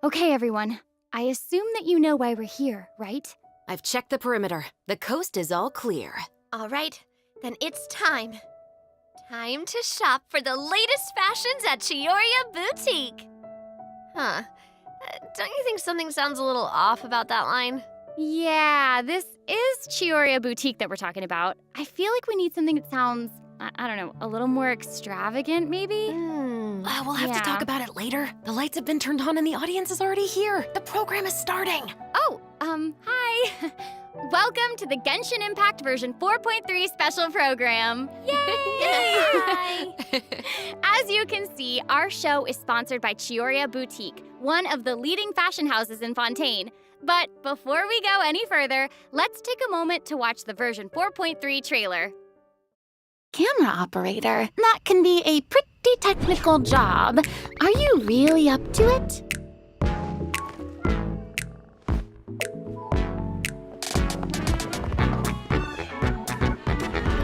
Okay, everyone. I assume that you know why we're here, right? I've checked the perimeter. The coast is all clear. All right, then it's time. Time to shop for the latest fashions at Chioria Boutique. Huh. Don't you think something sounds a little off about that line? Yeah, this is Chioria Boutique that we're talking about. I feel like we need something that sounds, I don't know, a little more extravagant, maybe? We'll have to talk about it later. The lights have been turned on and the audience is already here. The program is starting. Oh, hi. Welcome to the Genshin Impact version 4.3 special program. Yay! Hi! As you can see, our show is sponsored by Chioria Boutique, one of the leading fashion houses in Fontaine. But before we go any further, let's take a moment to watch the version 4.3 trailer. Camera operator, that can be a pretty technical job. Are you really up to it?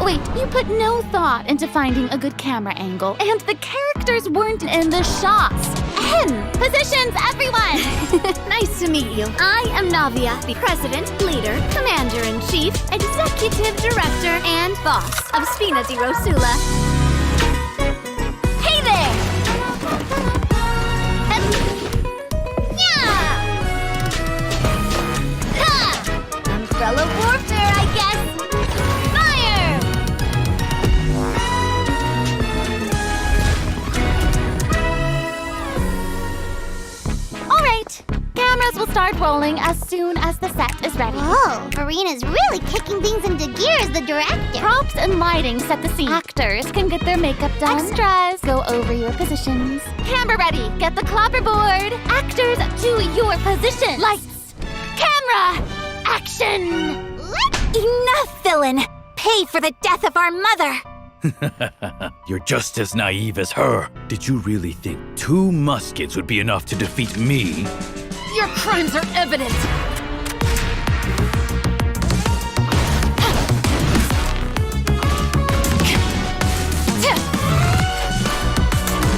Wait, you put no thought into finding a good camera angle, and the characters weren't in the shots. Positions, everyone! Nice to meet you. I am Navia, the President, Leader, Commander-in-Chief, Executive Director, and Boss of Spina di Rosula. Hey there! Yeah! Ha! Umbrella warfare, I guess. Fire! All right, cameras will start rolling as soon as the set is ready. Whoa, Marina's really kicking things into gear as the director. Props and lighting set the scene. Actors can get their makeup done. Extras, go over your positions. Camera ready, get the clapperboard. Actors to your position. Lights, camera, action. Enough, villain! Pay for the death of our mother! You're just as naive as her. Did you really think 2 muskets would be enough to defeat me? Your crimes are evident.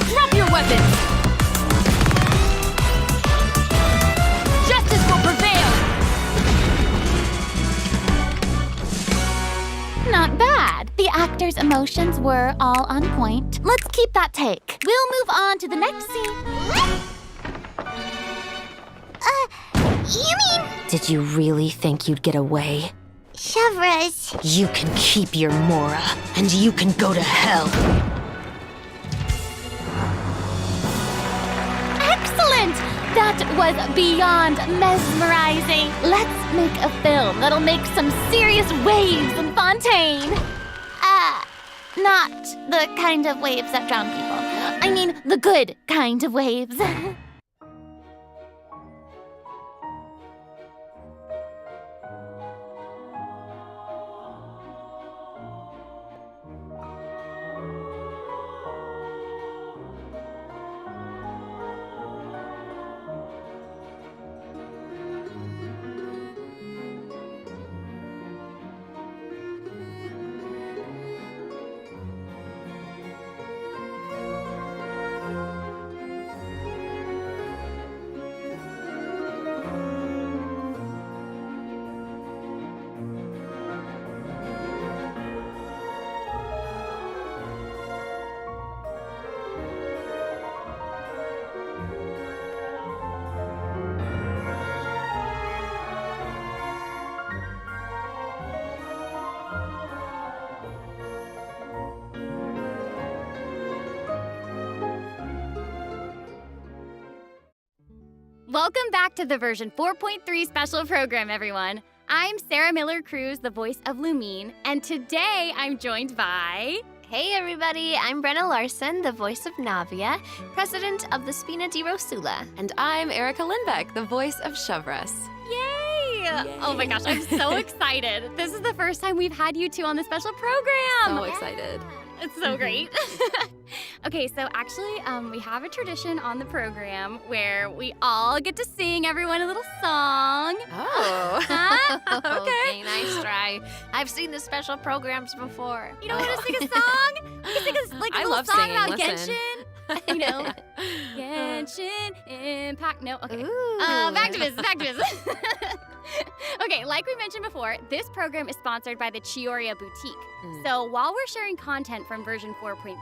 Drop your weapons. Justice will prevail. Not bad. The actors' emotions were all on point. Let's keep that take. We'll move on to the next scene. You mean... Did you really think you'd get away? Chevras. You can keep your Mora, and you can go to hell. Excellent! That was beyond mesmerizing. Let's make a film that'll make some serious waves in Fontaine. Not the kind of waves that drown people. I mean, the good kind of waves. Welcome back to the version 4.3 special program, everyone. I'm Sarah Miller-Cruz, the voice of Lumine, and today I'm joined by... Hey everybody, I'm Brenna Larson, the voice of Navia, President of the Spina di Rosula. And I'm Erica Lindbeck, the voice of Chevras. Yay! Oh my gosh, I'm so excited. This is the first time we've had you two on the special program. So excited. It's so great. Okay, so actually, we have a tradition on the program where we all get to sing everyone a little song. Oh. Huh? Okay, nice try. I've seen the special programs before. You don't want to sing a song? We can sing a I little love song singing, about listen. Genshin. You know, Genshin Impact. No, okay. Ooh. Back to business. Okay, like we mentioned before, this program is sponsored by the Chioria Boutique. So while we're sharing content from version 4.3,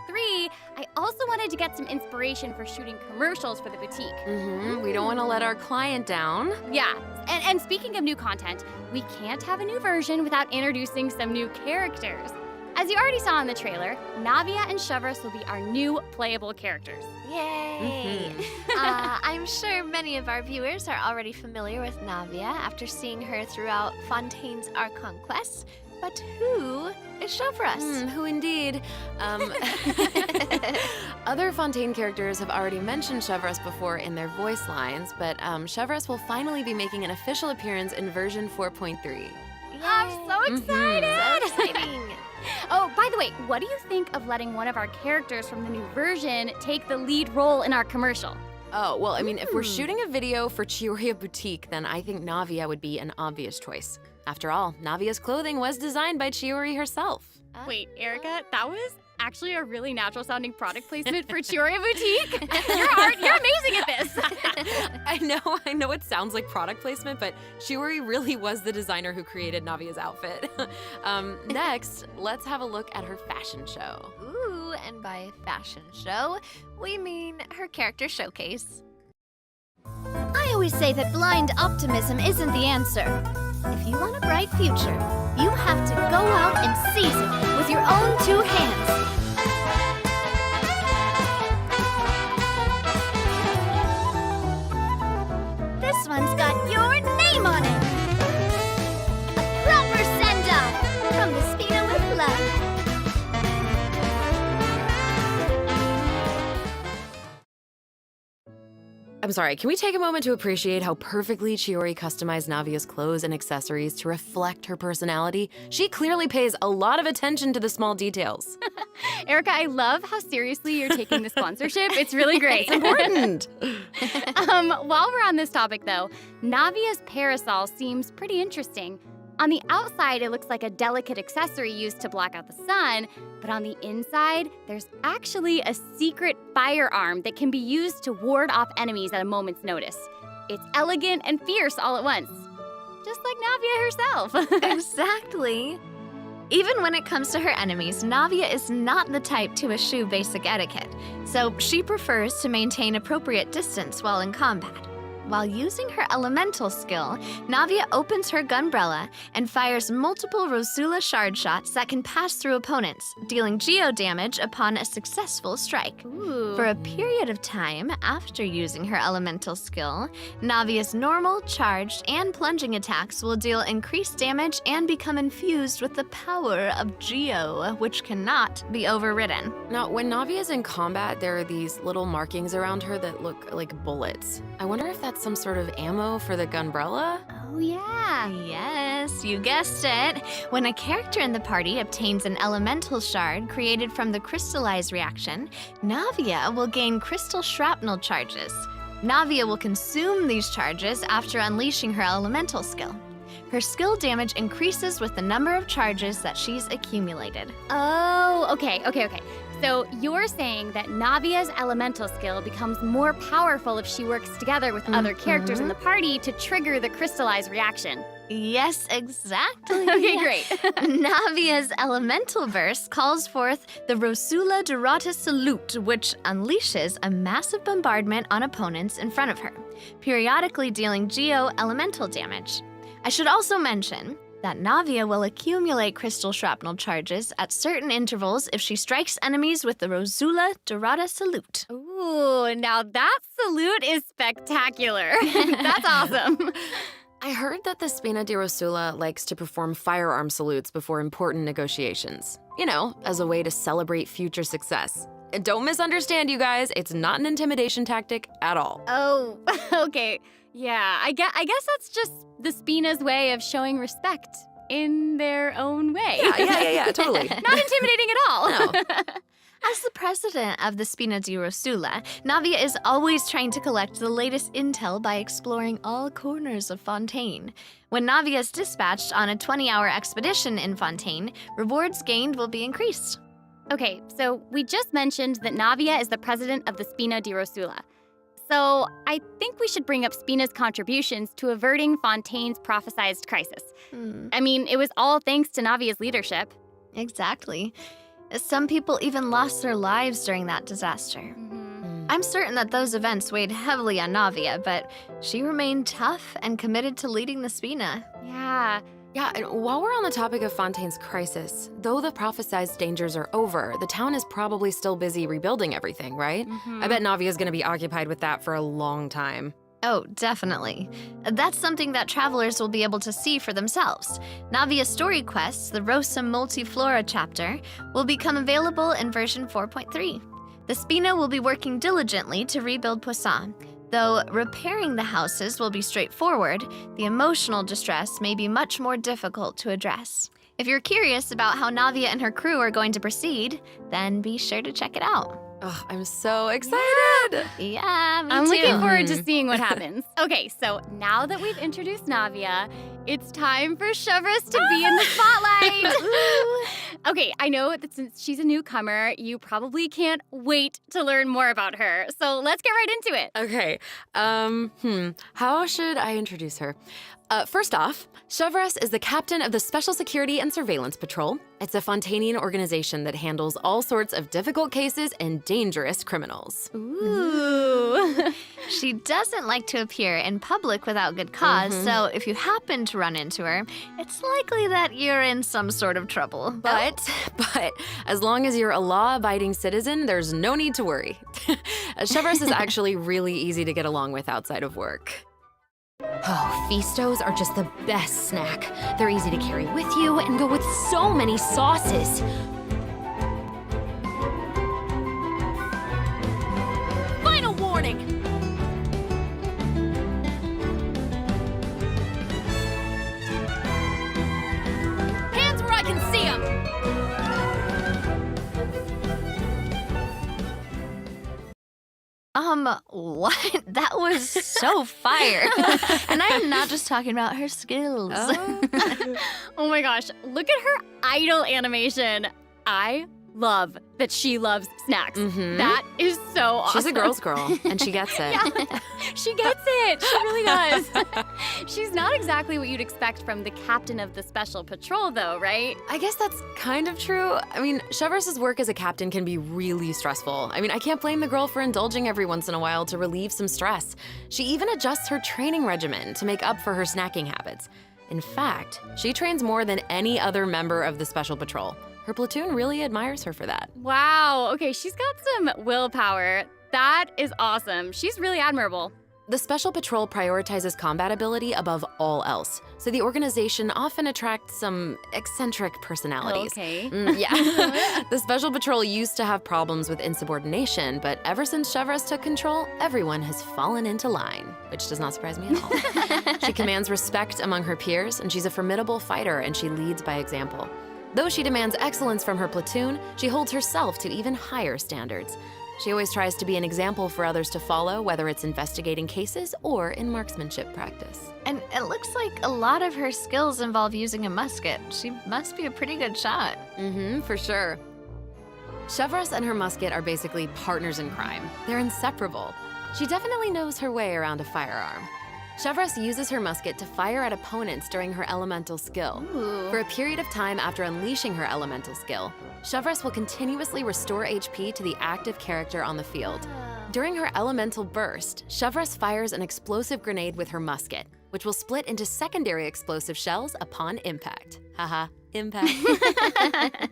I also wanted to get some inspiration for shooting commercials for the boutique. We don't want to let our client down. Yeah, and speaking of new content, we can't have a new version without introducing some new characters. As you already saw in the trailer, Navia and Shavras will be our new playable characters. Yay! I'm sure many of our viewers are already familiar with Navia after seeing her throughout Fontaine's Archon quest. But who is Shavras? Who indeed? Other Fontaine characters have already mentioned Shavras before in their voice lines, but Shavras will finally be making an official appearance in version 4.3. I'm so excited! So exciting! Oh, by the way, what do you think of letting one of our characters from the new version take the lead role in our commercial? Oh, well, I mean, if we're shooting a video for Chioria Boutique, then I think Navia would be an obvious choice. After all, Navia's clothing was designed by Chiori herself. Wait, Erica, that was actually a really natural-sounding product placement for Chioria Boutique. You're amazing at this. I know it sounds like product placement, but Chiori really was the designer who created Navia's outfit. Next, let's have a look at her fashion show. Ooh, and by fashion show, we mean her character showcase. I always say that blind optimism isn't the answer. If you want a bright future, you have to go out and seize it with your own two hands. This one's got your name on it. A proper send-off from the Spina with love. I'm sorry, can we take a moment to appreciate how perfectly Chiori customized Navia's clothes and accessories to reflect her personality? She clearly pays a lot of attention to the small details. Erica, I love how seriously you're taking the sponsorship. It's really great. It's important. While we're on this topic, though, Navia's parasol seems pretty interesting. On the outside, it looks like a delicate accessory used to block out the sun, but on the inside, there's actually a secret firearm that can be used to ward off enemies at a moment's notice. It's elegant and fierce all at once, just like Navia herself. Exactly. Even when it comes to her enemies, Navia is not the type to eschew basic etiquette, so she prefers to maintain appropriate distance while in combat. While using her elemental skill, Navia opens her gunbrella and fires multiple Rosula shard shots that can pass through opponents, dealing geo damage upon a successful strike. Ooh. For a period of time after using her elemental skill, Navia's normal, charged, and plunging attacks will deal increased damage and become infused with the power of geo, which cannot be overridden. Now, when Navia's in combat, there are these little markings around her that look like bullets. I wonder if that's some sort of ammo for the gunbrella? Oh, yeah. Yes, you guessed it. When a character in the party obtains an elemental shard created from the crystallize reaction, Navia will gain crystal shrapnel charges. Navia will consume these charges after unleashing her elemental skill. Her skill damage increases with the number of charges that she's accumulated. Oh, okay. So you're saying that Navia's elemental skill becomes more powerful if she works together with other characters in the party to trigger the crystallize reaction. Yes, exactly. Okay, great. Navia's elemental burst calls forth the Rosula Dorata Salute, which unleashes a massive bombardment on opponents in front of her, periodically dealing geo elemental damage. I should also mention that Navia will accumulate crystal shrapnel charges at certain intervals if she strikes enemies with the Rosula Dorata Salute. Ooh, now that salute is spectacular. That's awesome. I heard that the Spina di Rosula likes to perform firearm salutes before important negotiations. You know, as a way to celebrate future success. And don't misunderstand, you guys, it's not an intimidation tactic at all. Oh, okay. Yeah, I guess that's just the Spina's way of showing respect. in their own way. Yeah, totally. Not intimidating at all. No. As the president of the Spina di Rosula, Navia is always trying to collect the latest intel by exploring all corners of Fontaine. When Navia is dispatched on a 20-hour expedition in Fontaine, rewards gained will be increased. Okay, so we just mentioned that Navia is the president of the Spina di Rosula. So I think we should bring up Spina's contributions to averting Fontaine's prophesized crisis. I mean, it was all thanks to Navia's leadership. Exactly. Some people even lost their lives during that disaster. I'm certain that those events weighed heavily on Navia, but she remained tough and committed to leading the Spina. Yeah. Yeah, and while we're on the topic of Fontaine's crisis, though the prophesized dangers are over, the town is probably still busy rebuilding everything, right? I bet Navia's gonna be occupied with that for a long time. Oh, definitely. That's something that travelers will be able to see for themselves. Navia's story quests, the Rosa Multiflora chapter, will become available in version 4.3. The Spina will be working diligently to rebuild Poisson. Though repairing the houses will be straightforward, the emotional distress may be much more difficult to address. If you're curious about how Navia and her crew are going to proceed, then be sure to check it out. Oh, I'm so excited! Yeah, me I'm too. looking forward to seeing what happens. Okay, so now that we've introduced Navia, it's time for Chevreuse to be in the spotlight. Okay, I know that since she's a newcomer, you probably can't wait to learn more about her. So let's get right into it. Okay, how should I introduce her? First off, Chevreuse is the captain of the Special Security and Surveillance Patrol. It's a Fontainian organization that handles all sorts of difficult cases and dangerous criminals. Ooh. She doesn't like to appear in public without good cause, so if you happen to run into her, it's likely that you're in some sort of trouble. But as long as you're a law-abiding citizen, there's no need to worry. Chevreuse is actually really easy to get along with outside of work. Oh, Feastos are just the best snack. They're easy to carry with you and go with so many sauces. Final warning! Hands where I can see them! What? That was so fire. And I am not just talking about her skills. Oh my gosh, look at her idol animation. I love that she loves snacks. That is so awesome. She's a girl's girl, and she gets it. Yeah, she gets it. She really does. She's not exactly what you'd expect from the captain of the Special Patrol, though, right? I guess that's kind of true. I mean, Chevreuse's work as a captain can be really stressful. I mean, I can't blame the girl for indulging every once in a while to relieve some stress. She even adjusts her training regimen to make up for her snacking habits. In fact, she trains more than any other member of the Special Patrol. Her platoon really admires her for that. Wow. Okay, she's got some willpower. That is awesome. She's really admirable. The Special Patrol prioritizes combat ability above all else, so the organization often attracts some eccentric personalities. Okay. Yeah. The Special Patrol used to have problems with insubordination, but ever since Chevreuse took control, everyone has fallen into line, which does not surprise me at all. She commands respect among her peers, and she's a formidable fighter, and she leads by example. Though she demands excellence from her platoon, she holds herself to even higher standards. She always tries to be an example for others to follow, whether it's investigating cases or in marksmanship practice. And it looks like a lot of her skills involve using a musket. She must be a pretty good shot. For sure. Chevreuse and her musket are basically partners in crime. They're inseparable. She definitely knows her way around a firearm. Chevreuse uses her musket to fire at opponents during her elemental skill. For a period of time after unleashing her elemental skill, Chevreuse will continuously restore HP to the active character on the field. During her elemental burst, Chevreuse fires an explosive grenade with her musket, which will split into secondary explosive shells upon impact. Haha, impact.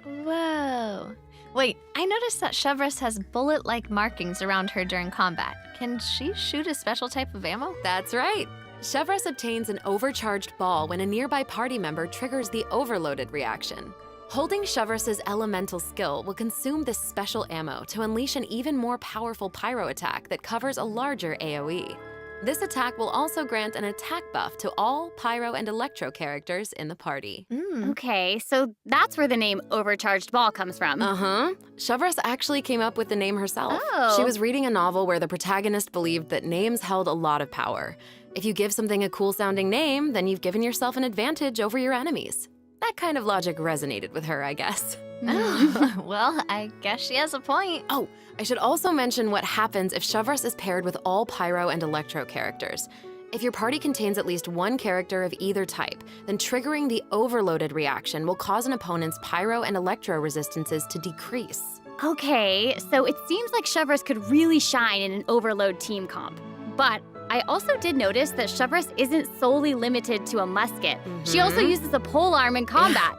Whoa. Wait, I noticed that Chevreuse has bullet-like markings around her during combat. Can she shoot a special type of ammo? That's right. Chevreuse obtains an overcharged ball when a nearby party member triggers the overloaded reaction. Holding Chevreuse's elemental skill will consume this special ammo to unleash an even more powerful pyro attack that covers a larger AoE. This attack will also grant an attack buff to all Pyro and Electro characters in the party. Okay, so that's where the name Overcharged Ball comes from. Uh-huh. Shavras actually came up with the name herself. Oh. She was reading a novel where the protagonist believed that names held a lot of power. If you give something a cool-sounding name, then you've given yourself an advantage over your enemies. That kind of logic resonated with her, I guess. Oh, well, I guess she has a point. Oh, I should also mention what happens if Shavras is paired with all Pyro and Electro characters. If your party contains at least one character of either type, then triggering the overloaded reaction will cause an opponent's Pyro and Electro resistances to decrease. Okay, so it seems like Shavras could really shine in an overload team comp. But I also did notice that Shavras isn't solely limited to a musket. She also uses a polearm in combat.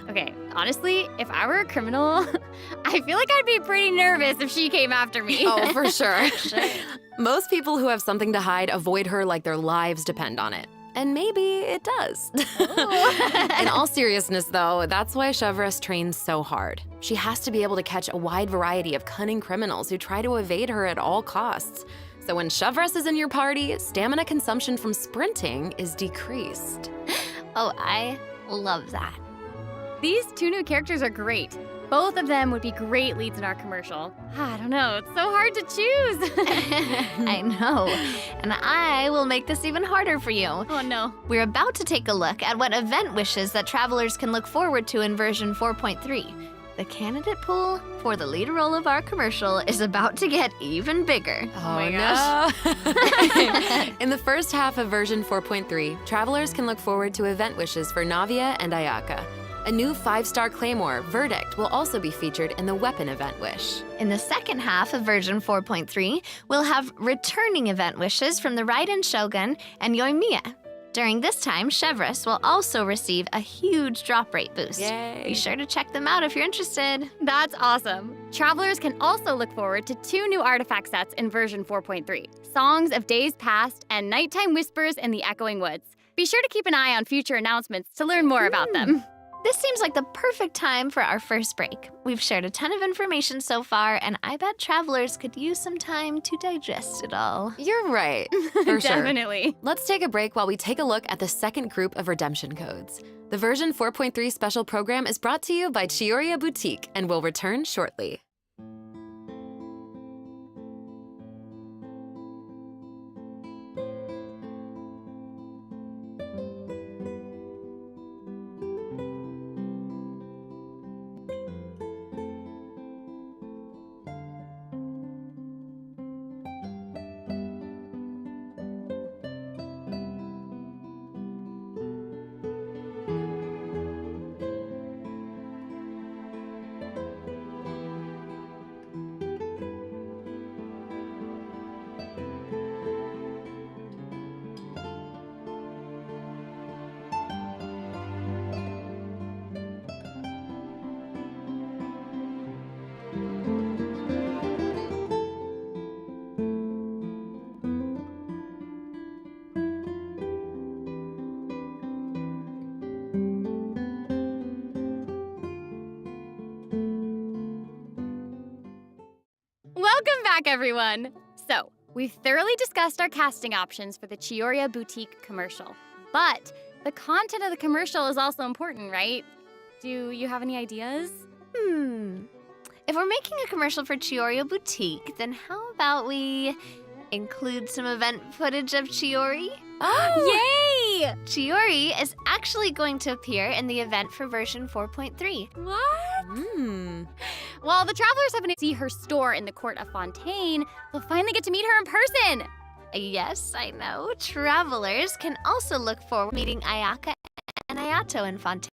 Okay, honestly, if I were a criminal, I feel like I'd be pretty nervous if she came after me. Oh, for sure. Most people who have something to hide avoid her like their lives depend on it. And maybe it does. In all seriousness, though, that's why Shavras trains so hard. She has to be able to catch a wide variety of cunning criminals who try to evade her at all costs. So when Shavras is in your party, stamina consumption from sprinting is decreased. Oh, I love that. These two new characters are great. Both of them would be great leads in our commercial. I don't know, it's so hard to choose. I know. And I will make this even harder for you. Oh no. We're about to take a look at what event wishes that travelers can look forward to in version 4.3. The candidate pool for the lead role of our commercial is about to get even bigger. Oh my no. In the first half of version 4.3, travelers can look forward to event wishes for Navia and Ayaka. A new 5-star claymore, Verdict, will also be featured in the weapon event wish. In the second half of version 4.3, we'll have returning event wishes from the Raiden Shogun and Yoimiya. During this time, Shavras will also receive a huge drop rate boost. Yay. Be sure to check them out if you're interested. That's awesome. Travelers can also look forward to 2 new artifact sets in version 4.3, Songs of Days Past and Nighttime Whispers in the Echoing Woods. Be sure to keep an eye on future announcements to learn more about them. This seems like the perfect time for our first break. We've shared a ton of information so far, and I bet travelers could use some time to digest it all. You're right, for sure. Definitely. Let's take a break while we take a look at the second group of redemption codes. The version 4.3 special program is brought to you by Chiyoria Boutique and will return shortly. Welcome back, everyone. So, we've thoroughly discussed our casting options for the Chiyoria Boutique commercial. But the content of the commercial is also important, right? Do you have any ideas? If we're making a commercial for Chiyoria Boutique, then how about we include some event footage of Chiyori? Yay! Chiyori is actually going to appear in the event for version 4.3. What? Well, While the travelers have been to see her store in the court of Fontaine, they'll finally get to meet her in person. Yes, I know. Travelers can also look forward to meeting Ayaka and Ayato in Fontaine.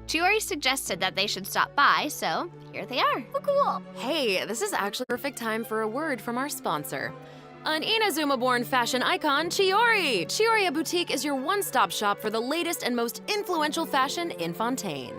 Chiyori suggested that they should stop by, so here they are. Oh, cool. hey, this is actually a perfect time for a word from our sponsor. An Inazuma-born fashion icon, Chiyori! Chiyoria Boutique is your one-stop shop for the latest and most influential fashion in Fontaine.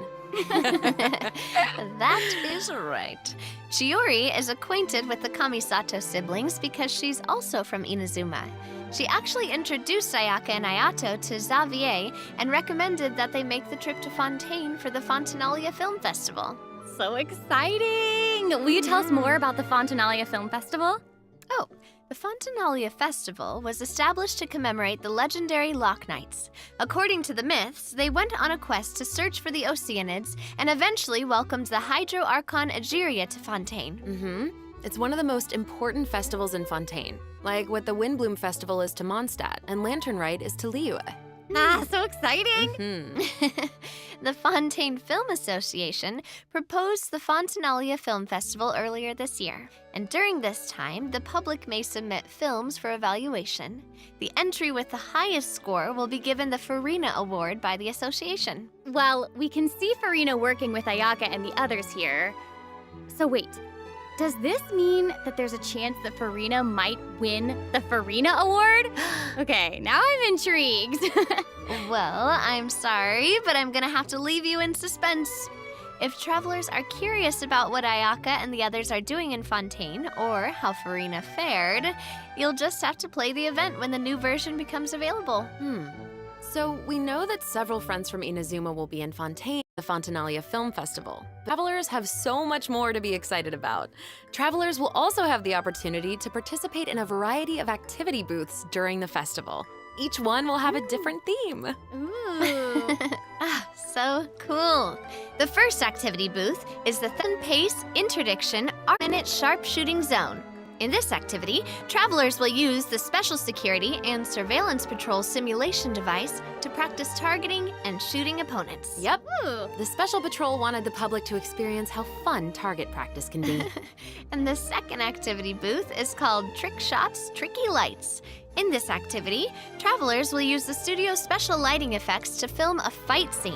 That is right. Chiyori is acquainted with the Kamisato siblings because she's also from Inazuma. She actually introduced Ayaka and Ayato to Xavier and recommended that they make the trip to Fontaine for the Fontinalia Film Festival. So exciting! exciting! Will you tell us more about the Fontanalia Film Festival? Oh, the Fontanalia Festival was established to commemorate the legendary Loch Knights. According to the myths, they went on a quest to search for the Oceanids and eventually welcomed the Hydro Archon Egeria to Fontaine. It's one of the most important festivals in Fontaine, like what the Windbloom Festival is to Mondstadt and Lantern Rite is to Liyue. Ah, so exciting! The Fontaine Film Association proposed the Fontanalia Film Festival earlier this year, and during this time, the public may submit films for evaluation. The entry with the highest score will be given the Farina Award by the association. Well, we can see Farina working with Ayaka and the others here. So wait, does this mean that there's a chance that Farina might win the Farina Award? Okay, now I'm intrigued. Well, I'm sorry, but I'm gonna have to leave you in suspense. If travelers are curious about what Ayaka and the others are doing in Fontaine, or how Farina fared, you'll just have to play the event when the new version becomes available. So we know that several friends from Inazuma will be in Fontaine, the Fontanalia Film Festival. Travelers have so much more to be excited about. Travelers will also have the opportunity to participate in a variety of activity booths during the festival. Each one will have a different theme. Ooh. So cool. The first activity booth is the Thin Pace Interdiction Minute Sharpshooting Zone. In this activity, travelers will use the Special Security and Surveillance Patrol simulation device to practice targeting and shooting opponents. Yep. Ooh. The Special Patrol wanted the public to experience how fun target practice can be. And the second activity booth is called Trick Shots, Tricky Lights. In this activity, travelers will use the studio's special lighting effects to film a fight scene.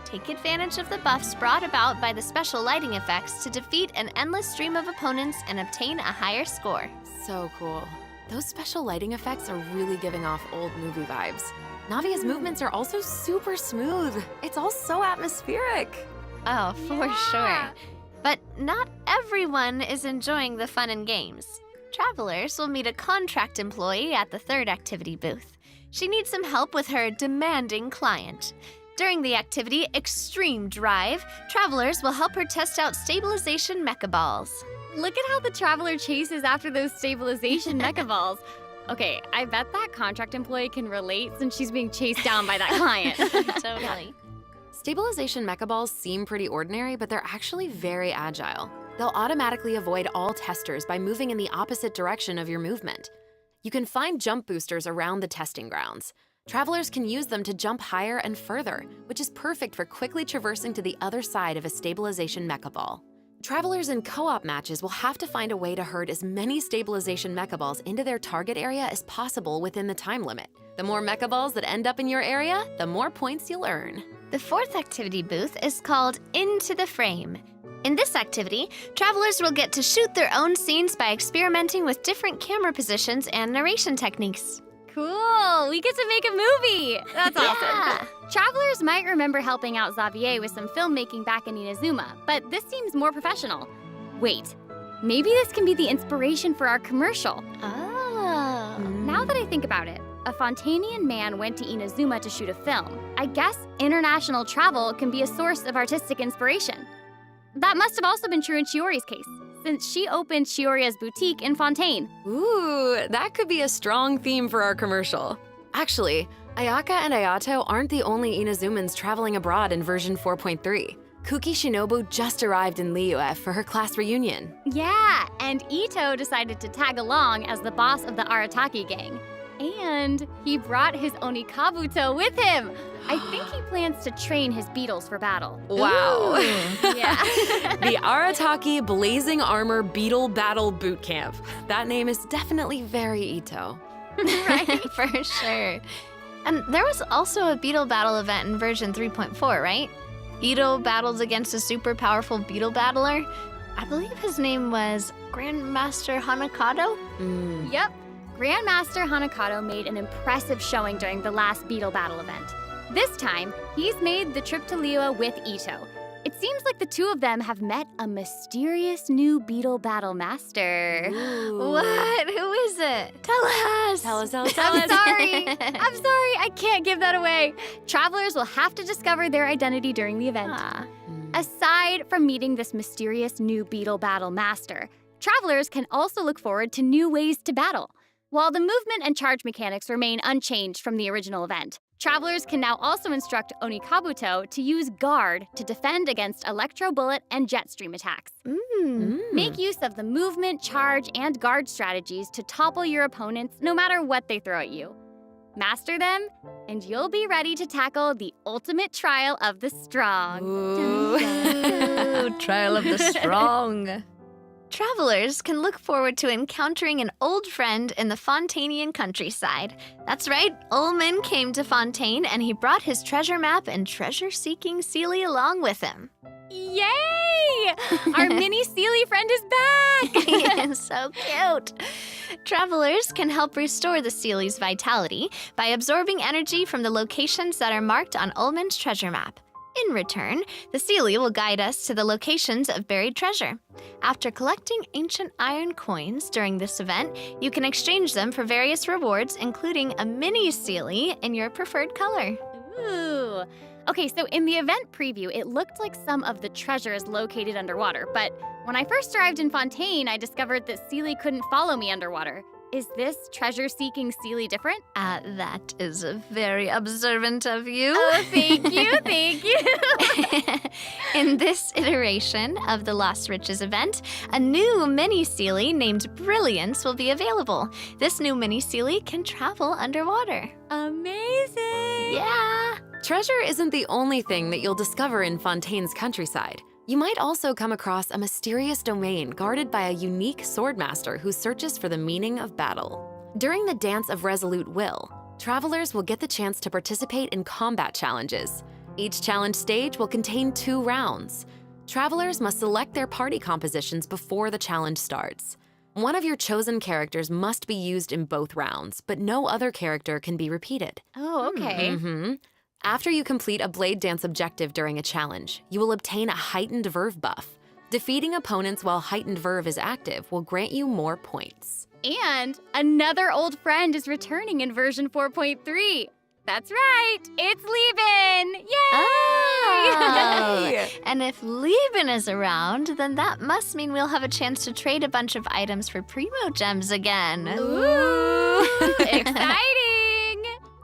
Take advantage of the buffs brought about by the special lighting effects to defeat an endless stream of opponents and obtain a higher score. So cool. Those special lighting effects are really giving off old movie vibes. Navia's movements are also super smooth. It's all so atmospheric. Oh, for sure. But not everyone is enjoying the fun and games. Travelers will meet a contract employee at the third activity booth. She needs some help with her demanding client. During the activity Extreme Drive, travelers will help her test out stabilization mecha balls. Look at how the traveler chases after those stabilization mecha balls. Okay, I bet that contract employee can relate since she's being chased down by that client. Totally. Stabilization mecha balls seem pretty ordinary, but they're actually very agile. They'll automatically avoid all testers by moving in the opposite direction of your movement. You can find jump boosters around the testing grounds. Travelers can use them to jump higher and further, which is perfect for quickly traversing to the other side of a stabilization mecha ball. Travelers in co-op matches will have to find a way to herd as many stabilization mecha balls into their target area as possible within the time limit. The more mecha balls that end up in your area, the more points you'll earn. The fourth activity booth is called Into the Frame. In this activity, travelers will get to shoot their own scenes by experimenting with different camera positions and narration techniques. Cool! We get to make a movie! That's awesome. Yeah. Travelers might remember helping out Xavier with some filmmaking back in Inazuma, but this seems more professional. Wait, maybe this can be the inspiration for our commercial. Oh. Now that I think about it, a Fontainian man went to Inazuma to shoot a film. I guess international travel can be a source of artistic inspiration. That must have also been true in Chiori's case, since she opened Chioria's boutique in Fontaine. Ooh, that could be a strong theme for our commercial. Actually, Ayaka and Ayato aren't the only Inazumans traveling abroad in version 4.3. Kuki Shinobu just arrived in Liyue for her class reunion. Yeah, and Ito decided to tag along as the boss of the Arataki gang. And he brought his Onikabuto with him. I think he plans to train his beetles for battle. Wow. Yeah. The Arataki Blazing Armor Beetle Battle Boot Camp. That name is definitely very Ito. Right, for sure. And there was also a beetle battle event in version 3.4, right? Ito battles against a super powerful beetle battler. I believe his name was Grandmaster Hanakado? Yep. Grandmaster Hanakado made an impressive showing during the last beetle battle event. This time, he's made the trip to Liyue with Ito. It seems like the two of them have met a mysterious new beetle battle master. Ooh. What? Who is it? Tell us! Tell us. I'm sorry. I'm sorry. I can't give that away. Travelers will have to discover their identity during the event. Ah. Aside from meeting this mysterious new beetle battle master, travelers can also look forward to new ways to battle. While the movement and charge mechanics remain unchanged from the original event, travelers can now also instruct Onikabuto to use Guard to defend against Electro Bullet and Jet Stream attacks. Make use of the movement, charge, and guard strategies to topple your opponents no matter what they throw at you. Master them, and you'll be ready to tackle the ultimate trial of the strong. Ooh, trial of the strong. Travelers can look forward to encountering an old friend in the Fontanian countryside. That's right, Ullman came to Fontaine and he brought his treasure map and treasure-seeking Seelie along with him. Yay! Our mini Seelie friend is back! So cute. Travelers can help restore the Seelie's vitality by absorbing energy from the locations that are marked on Ullman's treasure map. In return, the Seelie will guide us to the locations of buried treasure. After collecting ancient iron coins during this event, you can exchange them for various rewards, including a mini Seelie in your preferred color. Ooh. Okay, so in the event preview, it looked like some of the treasure is located underwater, but when I first arrived in Fontaine, I discovered that Seelie couldn't follow me underwater. Is this treasure-seeking Seelie different? That is very observant of you. Oh, thank you, thank you. In this iteration of the Lost Riches event, a new mini Seelie named Brilliance will be available. This new mini Seelie can travel underwater. Amazing! Yeah! Treasure isn't the only thing that you'll discover in Fontaine's countryside. You might also come across a mysterious domain guarded by a unique swordmaster who searches for the meaning of battle. During the Dance of Resolute Will, travelers will get the chance to participate in combat challenges. Each challenge stage will contain 2 rounds. Travelers must select their party compositions before the challenge starts. One of your chosen characters must be used in both rounds, but no other character can be repeated. Oh, okay. After you complete a Blade Dance objective during a challenge, you will obtain a heightened verve buff. Defeating opponents while heightened verve is active will grant you more points. And another old friend is returning in version 4.3. That's right, it's Lieben! Yay! Oh. And if Lieben is around, then that must mean we'll have a chance to trade a bunch of items for Primo Gems again. Ooh, exciting!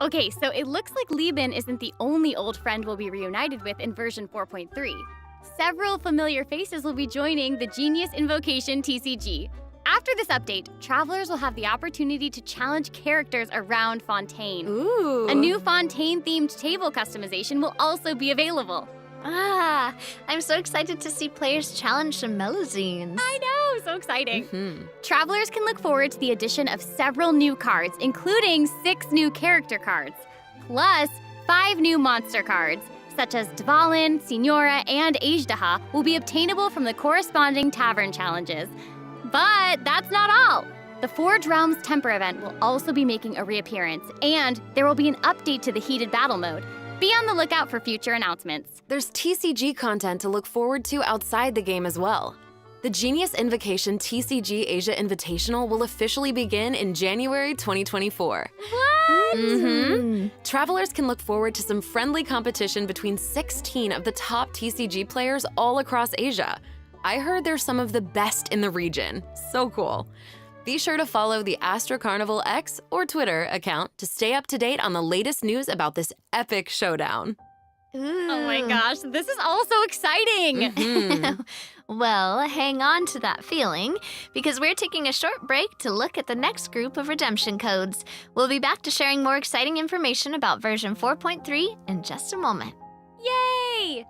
Okay, so it looks like Lieben isn't the only old friend we'll be reunited with in version 4.3. Several familiar faces will be joining the Genius Invocation TCG. After this update, travelers will have the opportunity to challenge characters around Fontaine. Ooh. A new Fontaine-themed table customization will also be available. I'm so excited to see players challenge some Melazines. I know, so exciting. Travelers can look forward to the addition of several new cards, including 6 new character cards, plus 5 new monster cards, such as Dvalin, Signora, and Ajdaha, will be obtainable from the corresponding tavern challenges. But that's not all. The Forge Realms Temper event will also be making a reappearance, and there will be an update to the Heated Battle mode. Be on the lookout for future announcements. There's TCG content to look forward to outside the game as well. The Genius Invocation TCG Asia Invitational will officially begin in January 2024. What? Travelers can look forward to some friendly competition between 16 of the top TCG players all across Asia. I heard they're some of the best in the region. So cool. Be sure to follow the Astro Carnival X or Twitter account to stay up to date on the latest news about this epic showdown. Oh my gosh, this is all so exciting! Well, hang on to that feeling, because we're taking a short break to look at the next group of redemption codes. We'll be back to sharing more exciting information about version 4.3 in just a moment. Yay!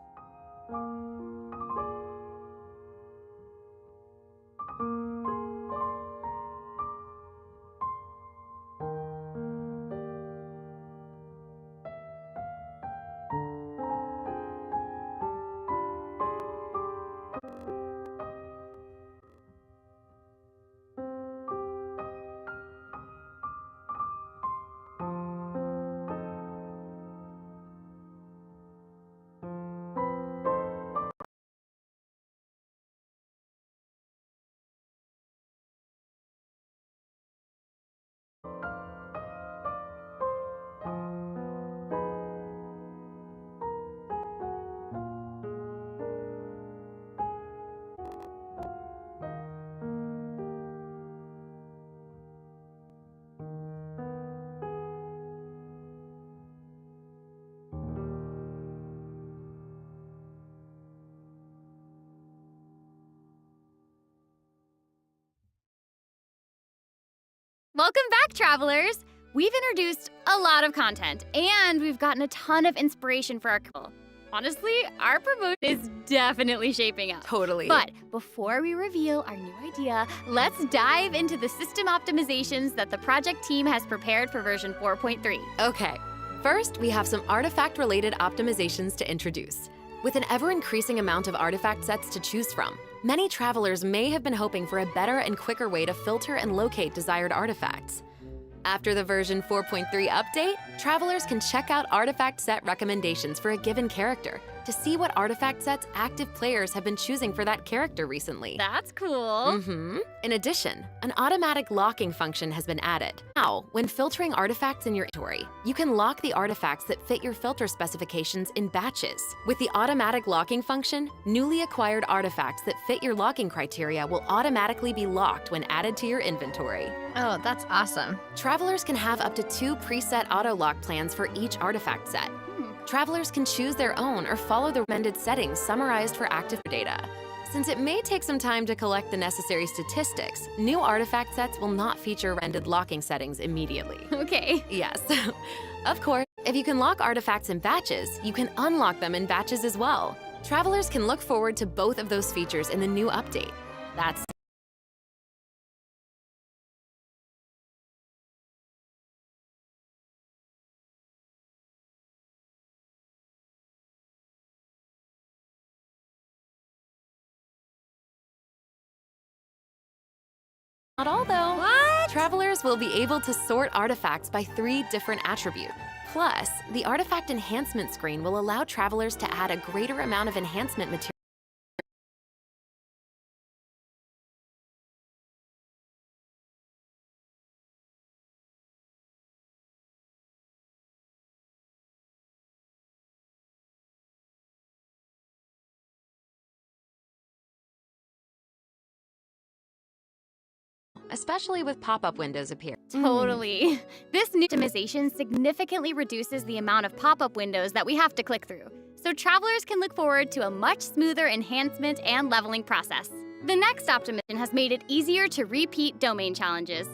Welcome back, travelers! We've introduced a lot of content, and we've gotten a ton of inspiration for our couple. Honestly, our promotion is definitely shaping up. Totally. But before we reveal our new idea, let's dive into the system optimizations that the project team has prepared for version 4.3. Okay, first we have some artifact-related optimizations to introduce. With an ever-increasing amount of artifact sets to choose from, many travelers may have been hoping for a better and quicker way to filter and locate desired artifacts. After the version 4.3 update, travelers can check out artifact set recommendations for a given character to see what artifact sets active players have been choosing for that character recently. That's cool. In addition, an automatic locking function has been added. Now, when filtering artifacts in your inventory, you can lock the artifacts that fit your filter specifications in batches. With the automatic locking function, newly acquired artifacts that fit your locking criteria will automatically be locked when added to your inventory. Oh, that's awesome. Travelers can have up to 2 preset auto-lock plans for each artifact set. Travelers can choose their own or follow the recommended settings summarized for active data. Since it may take some time to collect the necessary statistics, new artifact sets will not feature recommended locking settings immediately. Okay. Yes. Of course, if you can lock artifacts in batches, you can unlock them in batches as well. Travelers can look forward to both of those features in the new update. That's not all, though. What? Travelers will be able to sort artifacts by 3 different attributes. Plus, the artifact enhancement screen will allow travelers to add a greater amount of enhancement material. Especially with pop-up windows appear. Totally. This new optimization significantly reduces the amount of pop-up windows that we have to click through, so travelers can look forward to a much smoother enhancement and leveling process. The next optimization has made it easier to repeat domain challenges.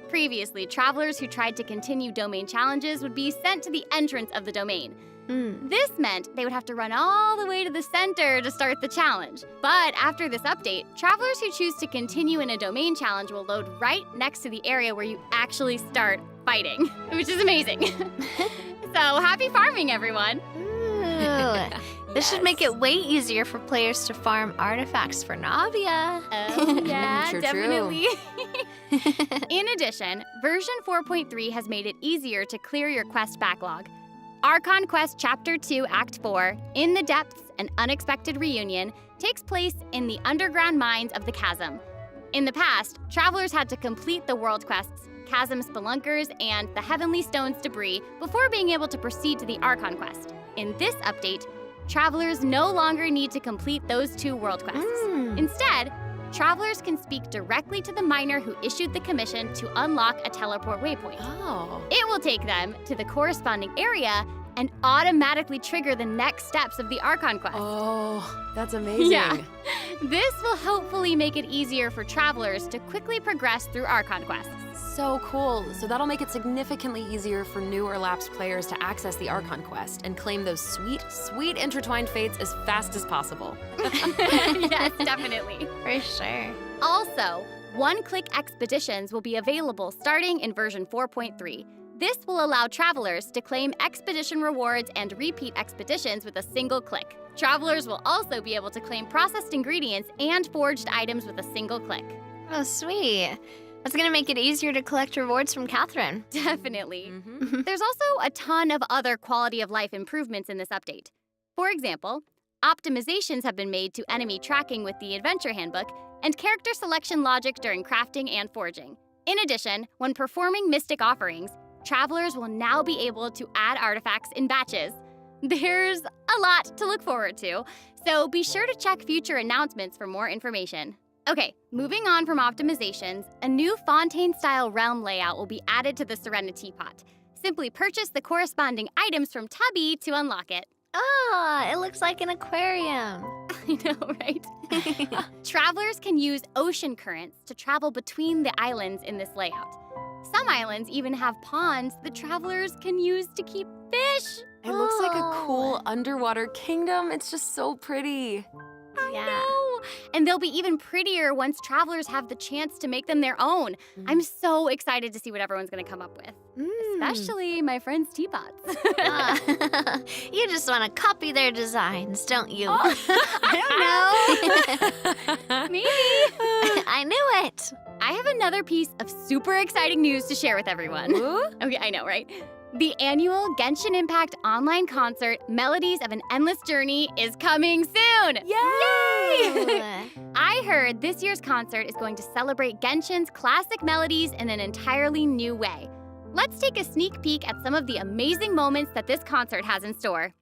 Previously, travelers who tried to continue domain challenges would be sent to the entrance of the domain. This meant they would have to run all the way to the center to start the challenge. But after this update, travelers who choose to continue in a domain challenge will load right next to the area where you actually start fighting, which is amazing. So happy farming, everyone! Ooh. This should make it way easier for players to farm artifacts for Navia. Oh, yeah, True. definitely. In addition, version 4.3 has made it easier to clear your quest backlog. Archon Quest Chapter 2, Act 4, In the Depths, An Unexpected Reunion, takes place in the underground mines of the Chasm. In the past, travelers had to complete the world quests, Chasm Spelunkers, and the Heavenly Stones debris before being able to proceed to the Archon Quest. In this update, travelers no longer need to complete those 2 world quests. Instead, travelers can speak directly to the miner who issued the commission to unlock a teleport waypoint. Oh. It will take them to the corresponding area and automatically trigger the next steps of the Archon Quest. Oh, that's amazing. Yeah. This will hopefully make it easier for travelers to quickly progress through Archon quests. So cool. So that'll make it significantly easier for new or lapsed players to access the Archon Quest and claim those sweet, sweet intertwined fates as fast as possible. Yes, definitely. For sure. Also, one-click expeditions will be available starting in version 4.3. This will allow travelers to claim expedition rewards and repeat expeditions with a single click. Travelers will also be able to claim processed ingredients and forged items with a single click. Oh, sweet. That's gonna make it easier to collect rewards from Catherine. Definitely. There's also a ton of other quality of life improvements in this update. For example, optimizations have been made to enemy tracking with the Adventure Handbook and character selection logic during crafting and forging. In addition, when performing mystic offerings, travelers will now be able to add artifacts in batches. There's a lot to look forward to, so be sure to check future announcements for more information. Okay, moving on from optimizations, a new Fontaine-style realm layout will be added to the Serenity Pot. Simply purchase the corresponding items from Tubby to unlock it. Ah, it looks like an aquarium. I know, right? Travelers can use ocean currents to travel between the islands in this layout. Some Some islands even have ponds the travelers can use to keep fish. It looks like a Oh. cool underwater kingdom. It's just so pretty. Yeah. No. And they'll be even prettier once travelers have the chance to make them their own. I'm so excited to see what everyone's gonna come up with. Especially my friends' teapots. You just want to copy their designs, don't you? I don't know. Maybe. I knew it. I have another piece of super exciting news to share with everyone. Ooh. Okay, I know, right? The annual Genshin Impact online concert, Melodies of an Endless Journey, is coming soon! Yay! I heard this year's concert is going to celebrate Genshin's classic melodies in an entirely new way. Let's take a sneak peek at some of the amazing moments that this concert has in store.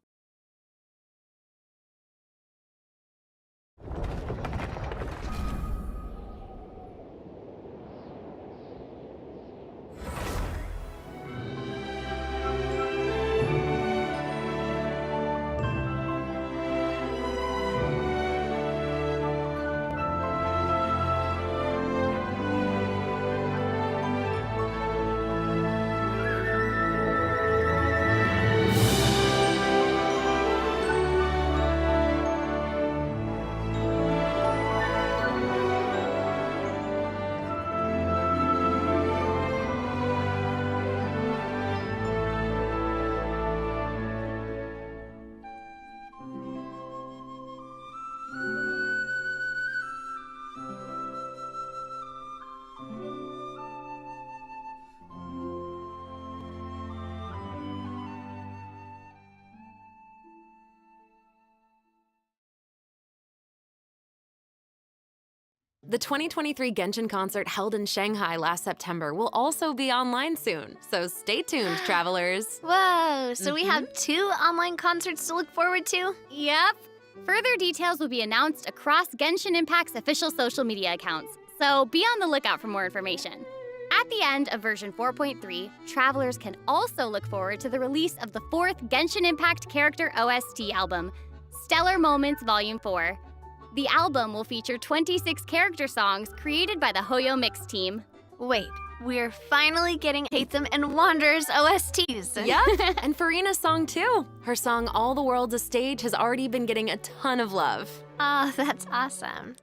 The 2023 Genshin concert held in Shanghai last September will also be online soon, so stay tuned, travelers. Whoa, so we have 2 online concerts to look forward to? Yep. Further details will be announced across Genshin Impact's official social media accounts, so be on the lookout for more information. At the end of version 4.3, travelers can also look forward to the release of the 4th Genshin Impact character OST album, Stellar Moments Volume 4. The album will feature 26 character songs created by the Hoyo Mix team. Wait, we're finally getting Hatham and Wanderer's OSTs. Yep, and Farina's song too. Her song All the World's a Stage has already been getting a ton of love. Oh, that's awesome.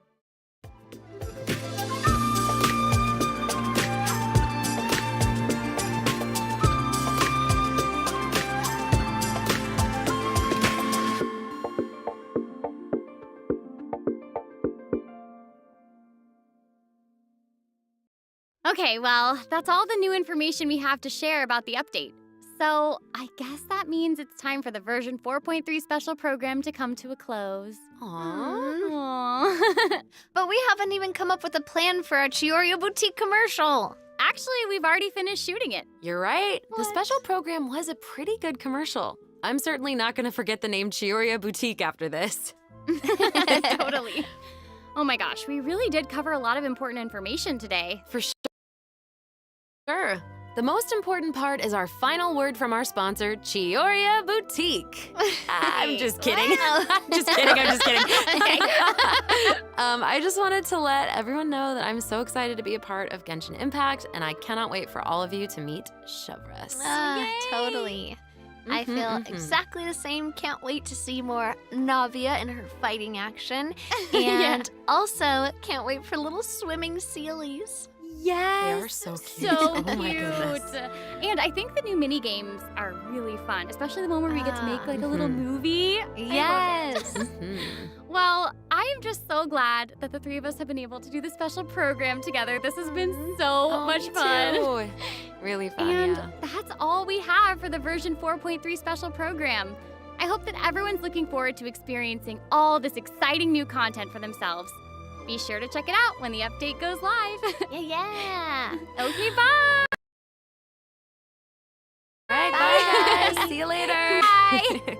Okay, well, that's all the new information we have to share about the update. So, I guess that means it's time for the version 4.3 special program to come to a close. Aww. Aww. But we haven't even come up with a plan for our Chiorio Boutique commercial. Actually, we've already finished shooting it. You're right. The What? special program was a pretty good commercial. I'm certainly not going to forget the name Chioria Boutique after this. Totally. Oh my gosh, we really did cover a lot of important information today. For sure. The most important part is our final word from our sponsor, Chioria Boutique. I'm just kidding. I'm just kidding. I just wanted to let everyone know that I'm so excited to be a part of Genshin Impact, and I cannot wait for all of you to meet Chevres. Totally. I feel exactly the same. Can't wait to see more Navia in her fighting action. And also, can't wait for little swimming sealies. Yes. They are so cute. So Oh my cute. goodness. And I think the new mini games are really fun, especially the one where we get to make like a little movie. Yes. Well, I am just so glad that the 3 of us have been able to do this special program together. This has been so much fun. Too. Really fun, And yeah. that's all we have for the version 4.3 special program. I hope that everyone's looking forward to experiencing all this exciting new content for themselves. Be sure to check it out when the update goes live. Yeah. Okay, bye! All right, bye guys. See you later. Bye!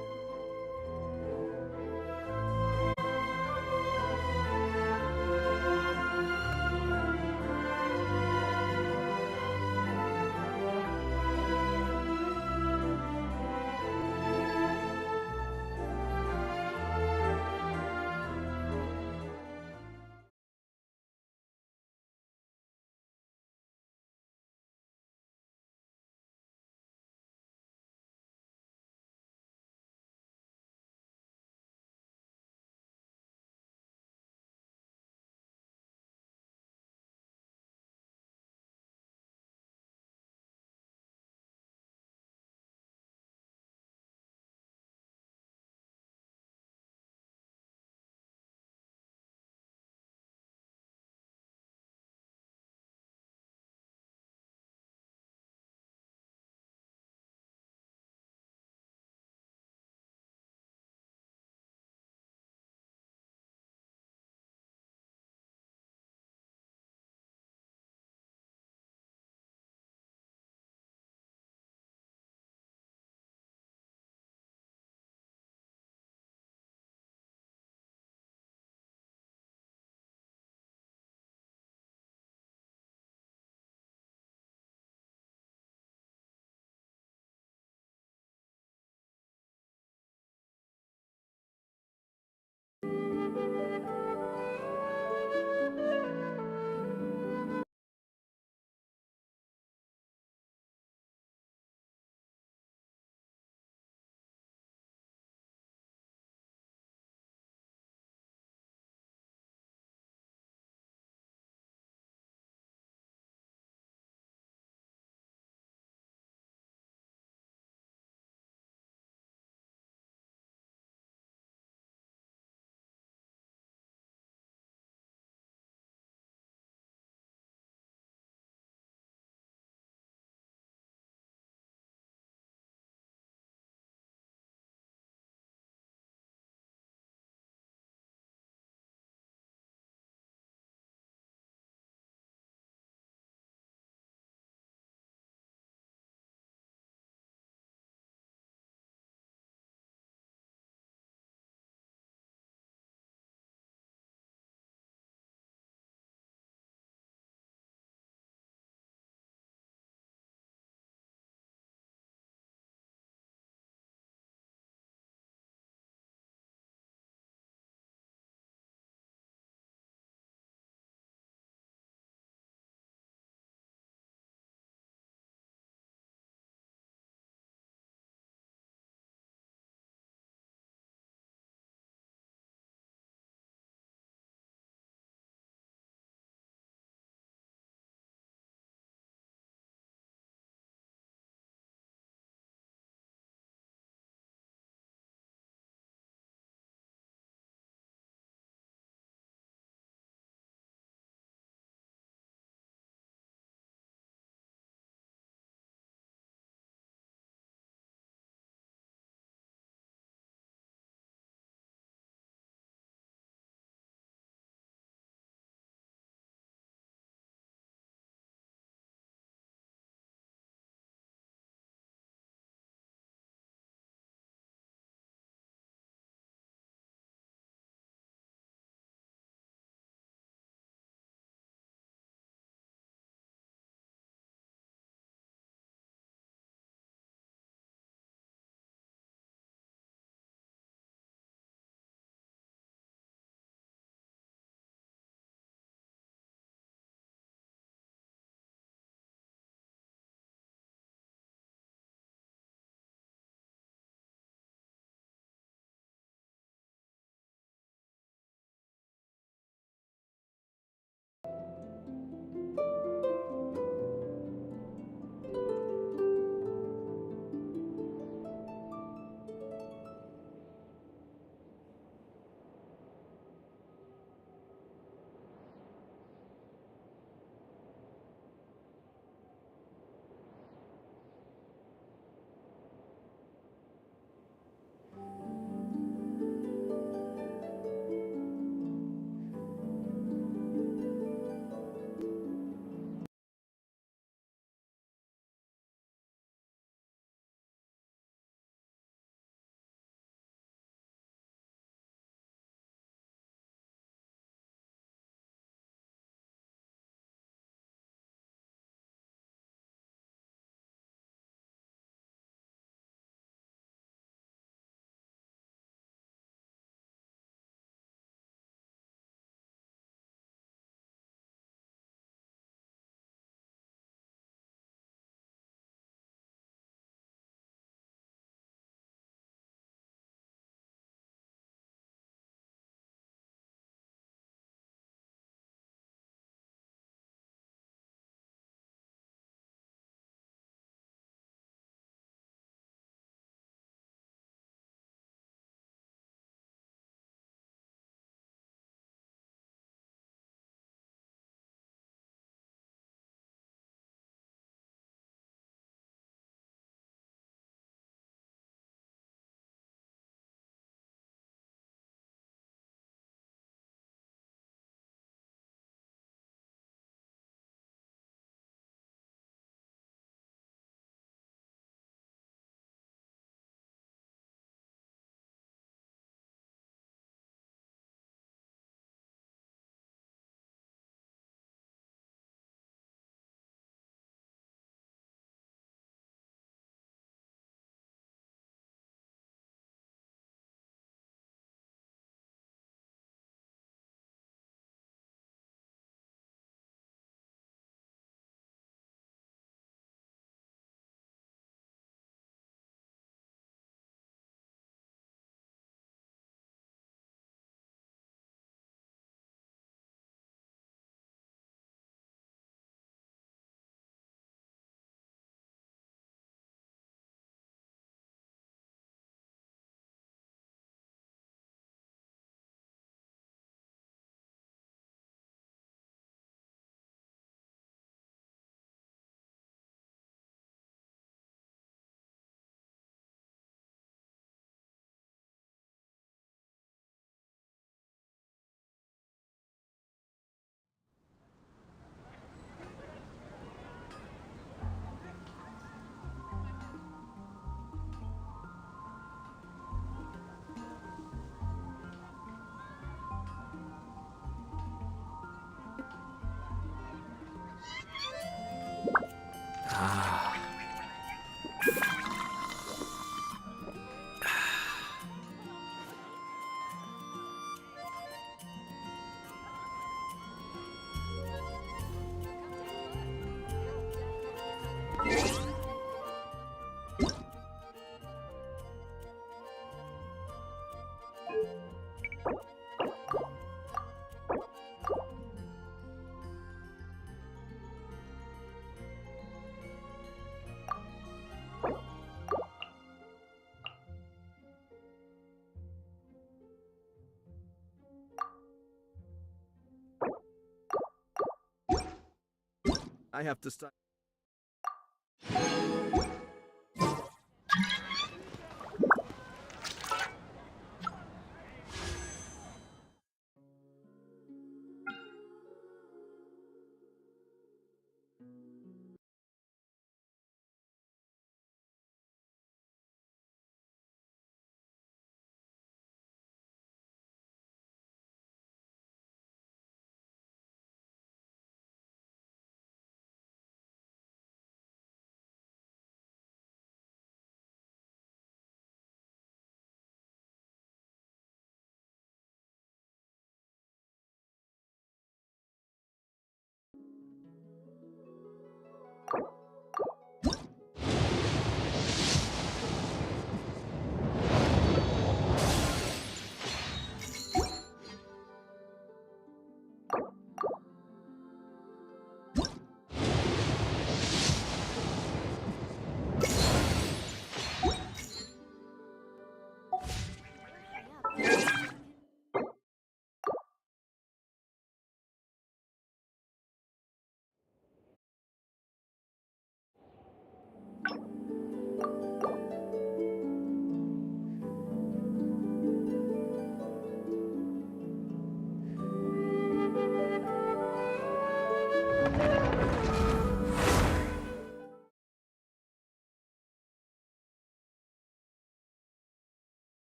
I have to stop.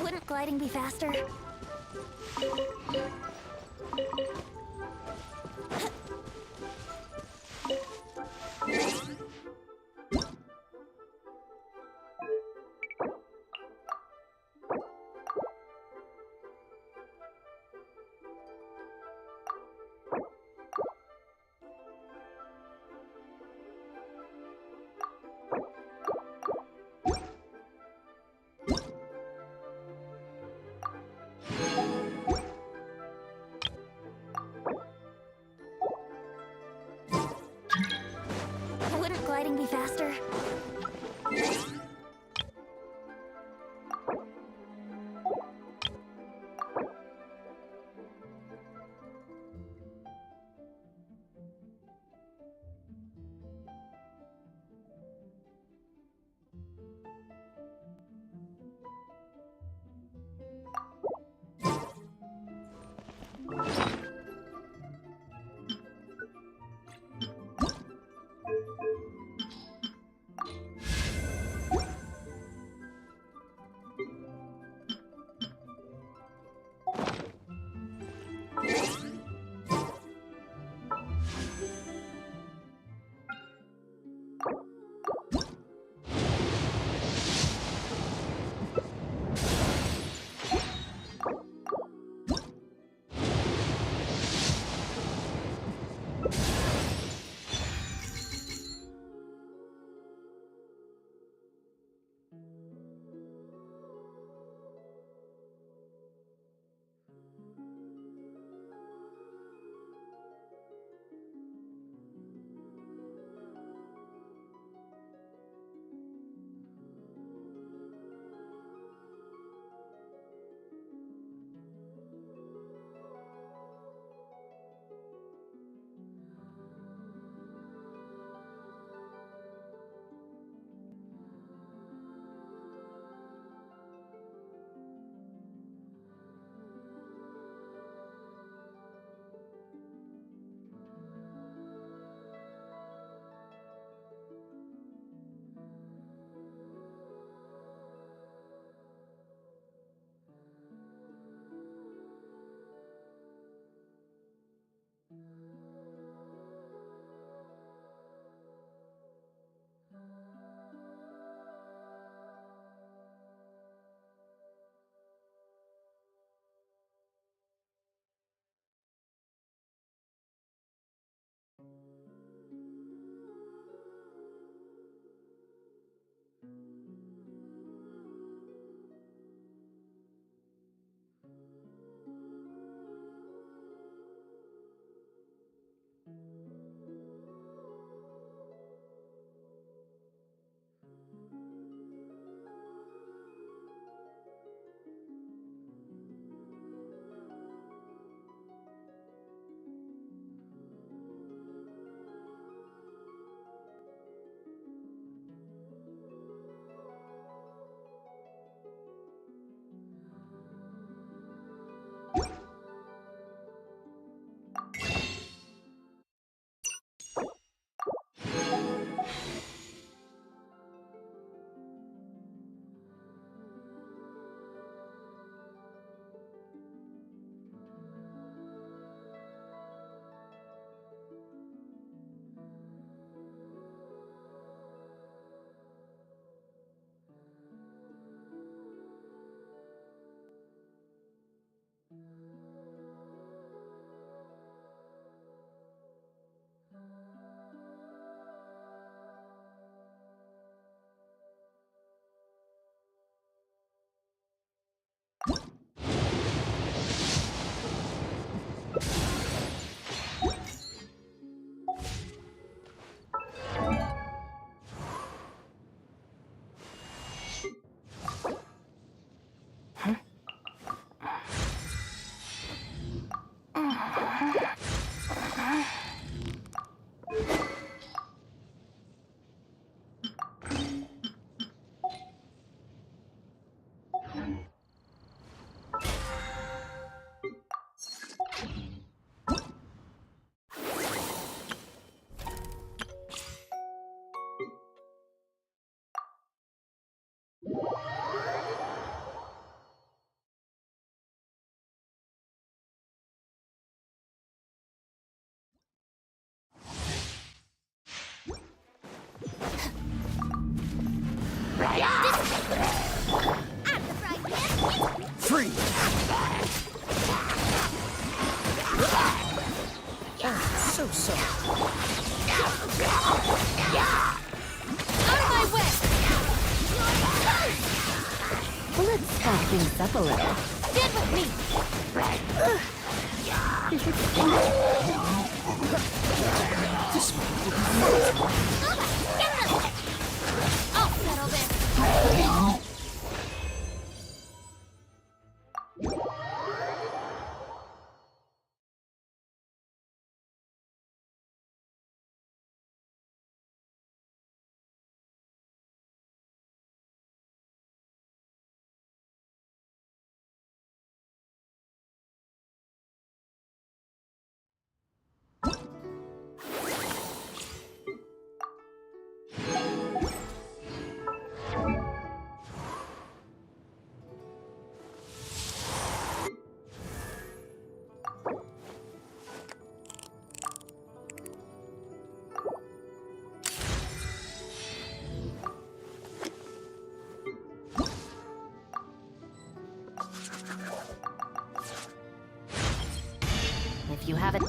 Wouldn't gliding be faster? Wouldn't gliding be faster? Free! So sorry. Out of my way! Let's spice things up a little. Stand with me! I'll settle this. If you haven't...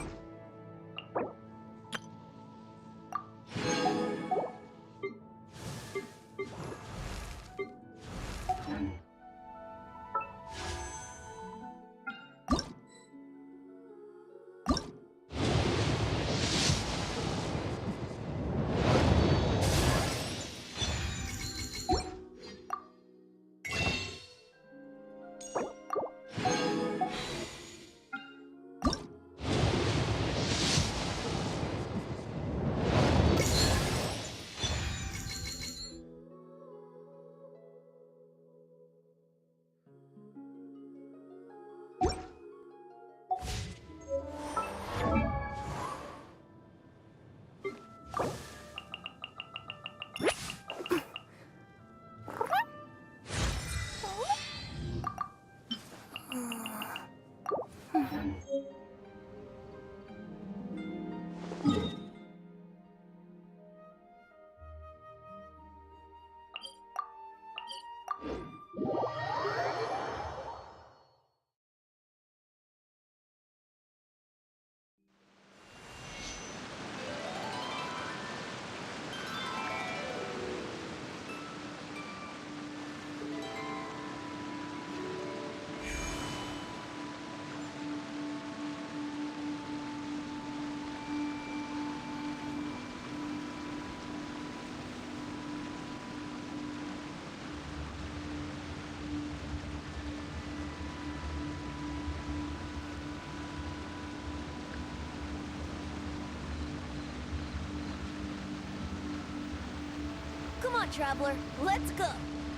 Come on, traveler, let's go.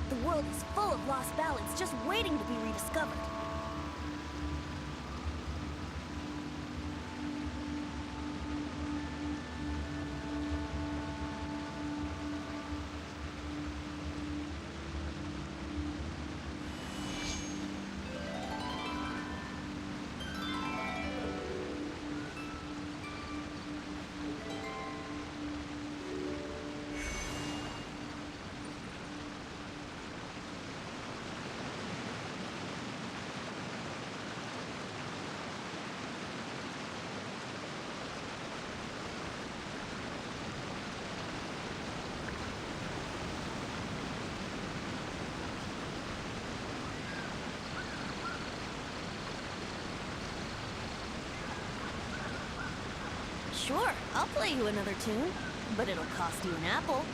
The world is full of lost ballads just waiting to be rediscovered. Sure, I'll play you another tune, but it'll cost you an apple.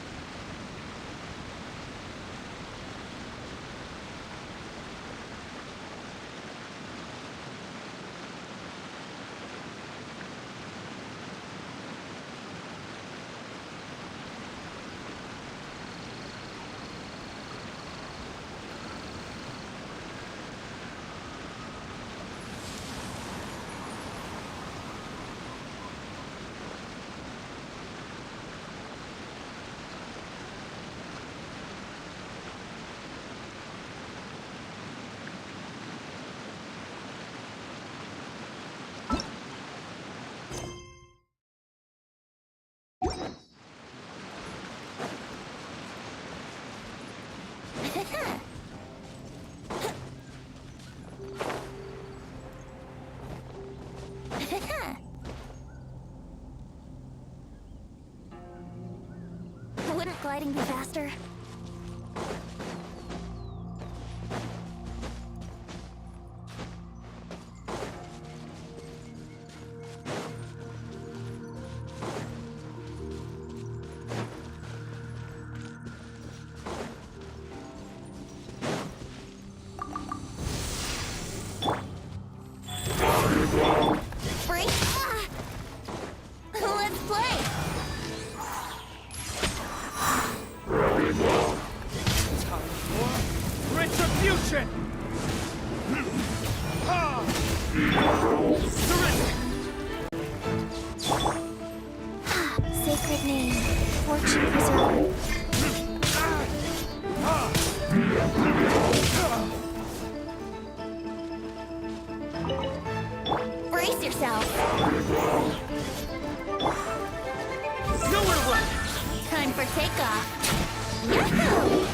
Wouldn't gliding be faster? Break? Let's play! Retribution! Sacred name, fortune preserver. Brace yourself. Nowhere to run! Time for takeoff. Yahoo!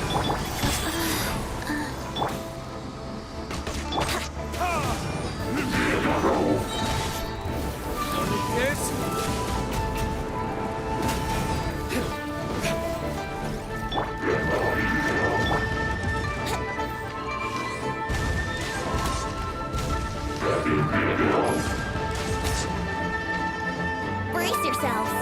Don't need this. Brace yourselves.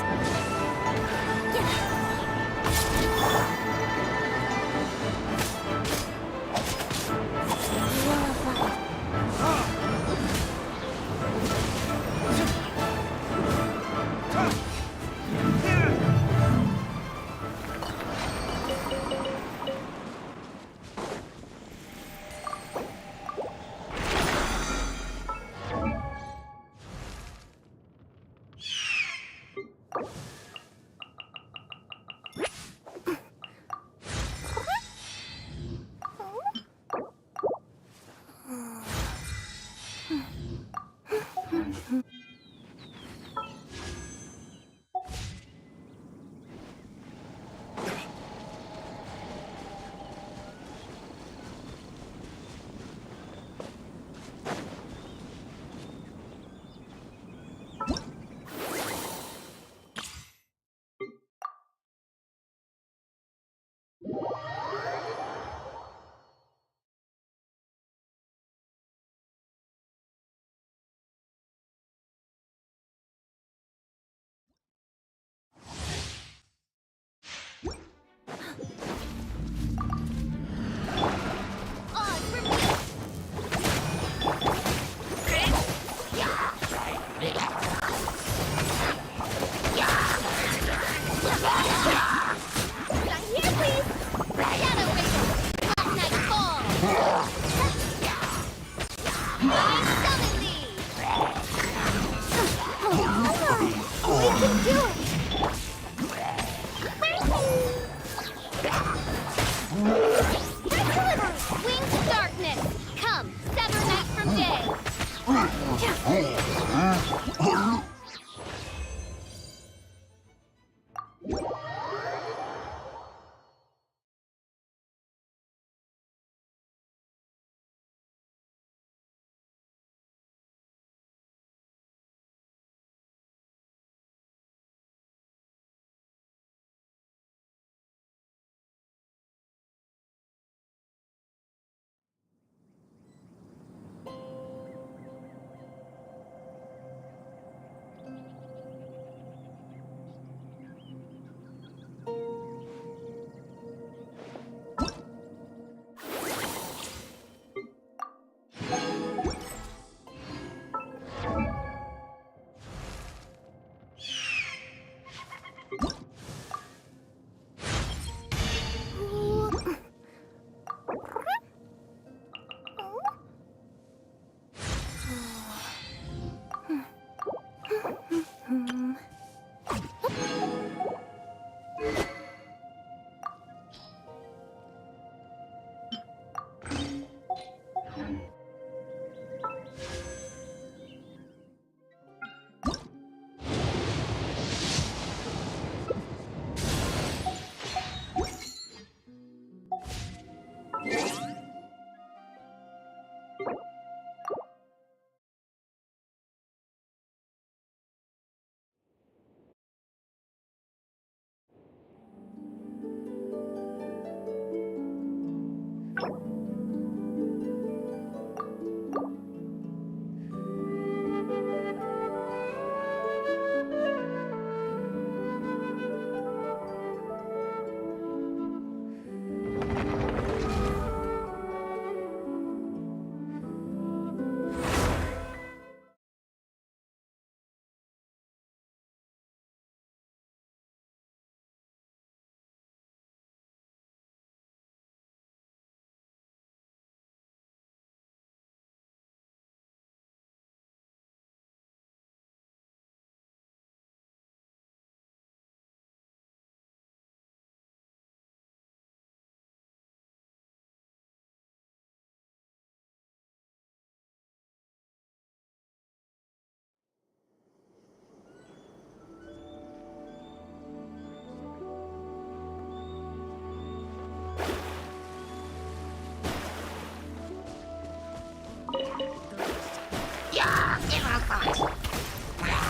Wings of darkness, come, sever night from day.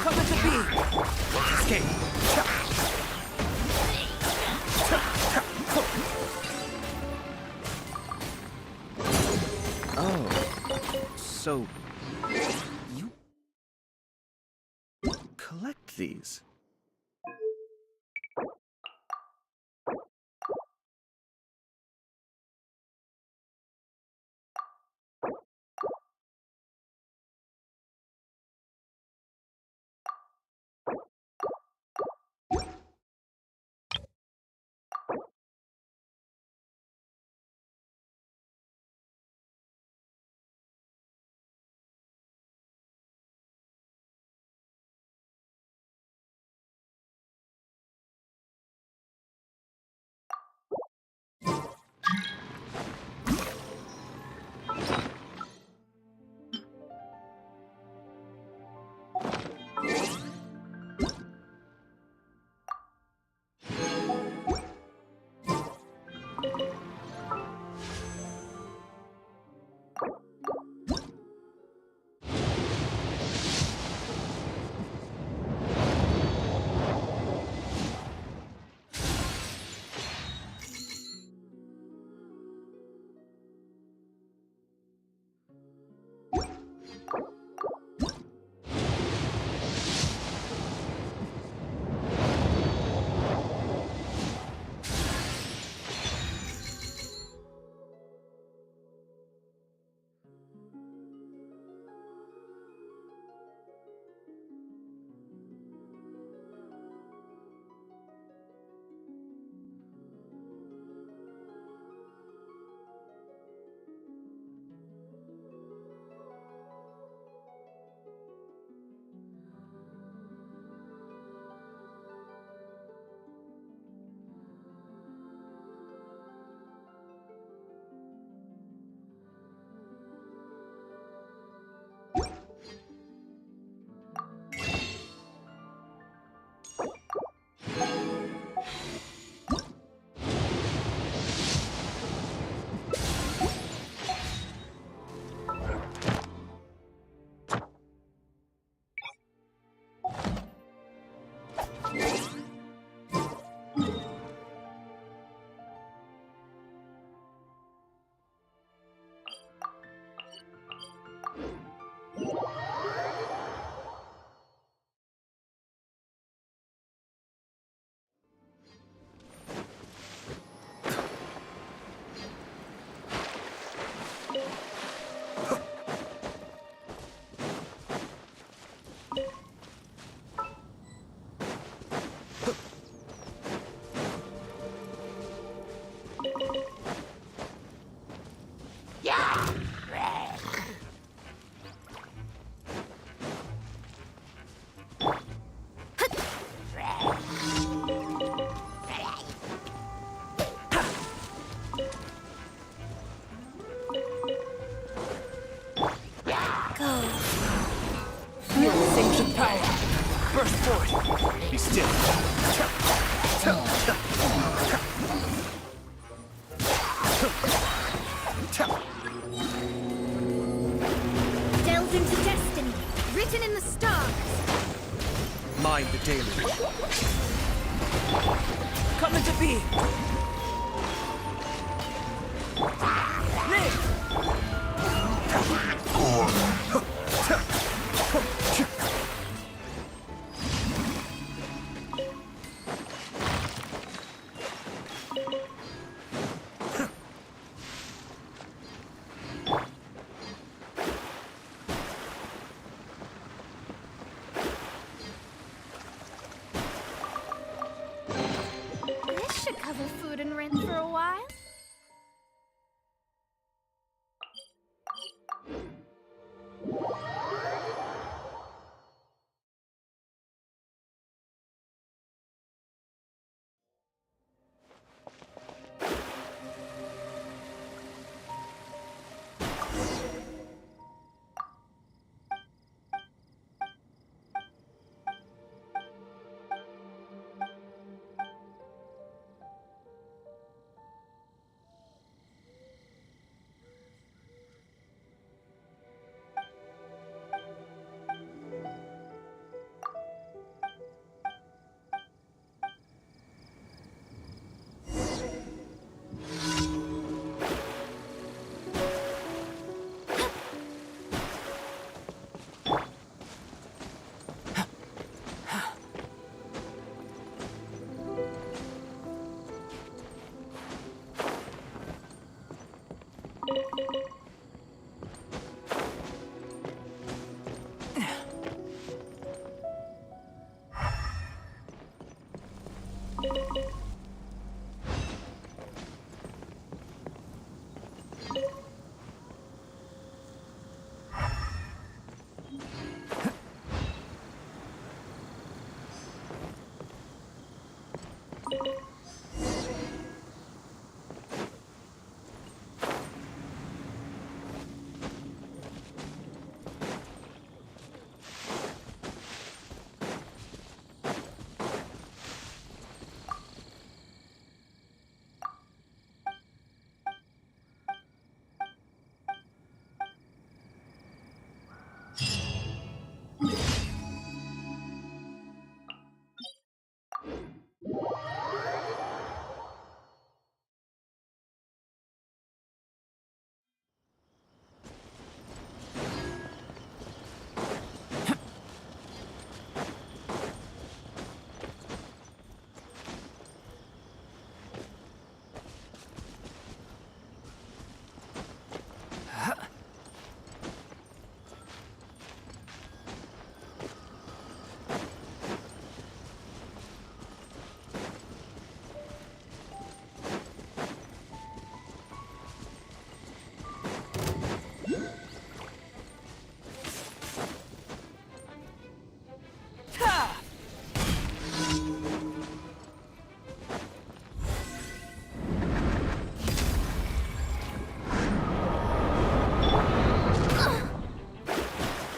Come into being! Escape! Oh, so you collect these? Burst forward. Be still. Delve into destiny, written in the stars. Mind the deluge. Come into being. and rinse for a while.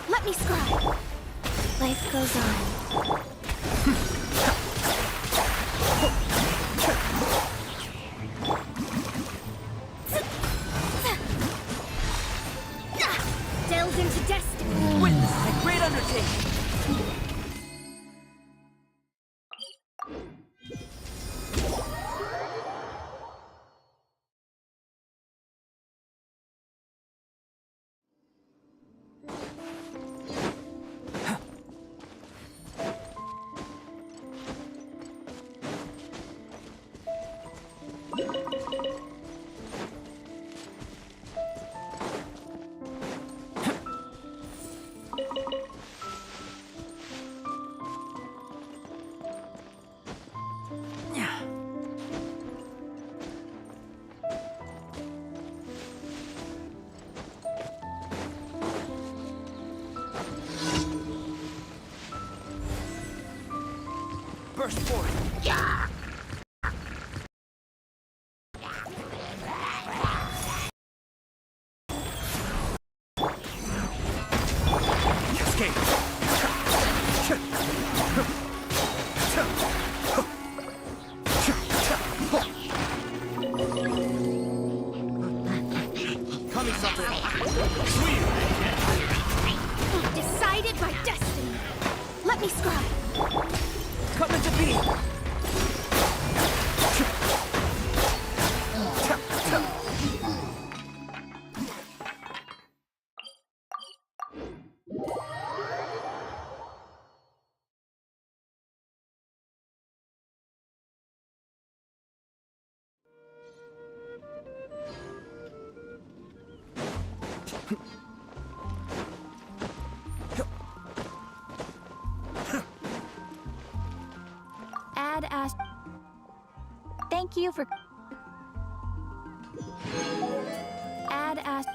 Let me scribe. Life goes on. Delve into destiny. Witness a great undertaking. Burst forth. Escape. Coming something. Sweet. Decided by destiny. Let me scribe. Come into being. Thank you for Add as.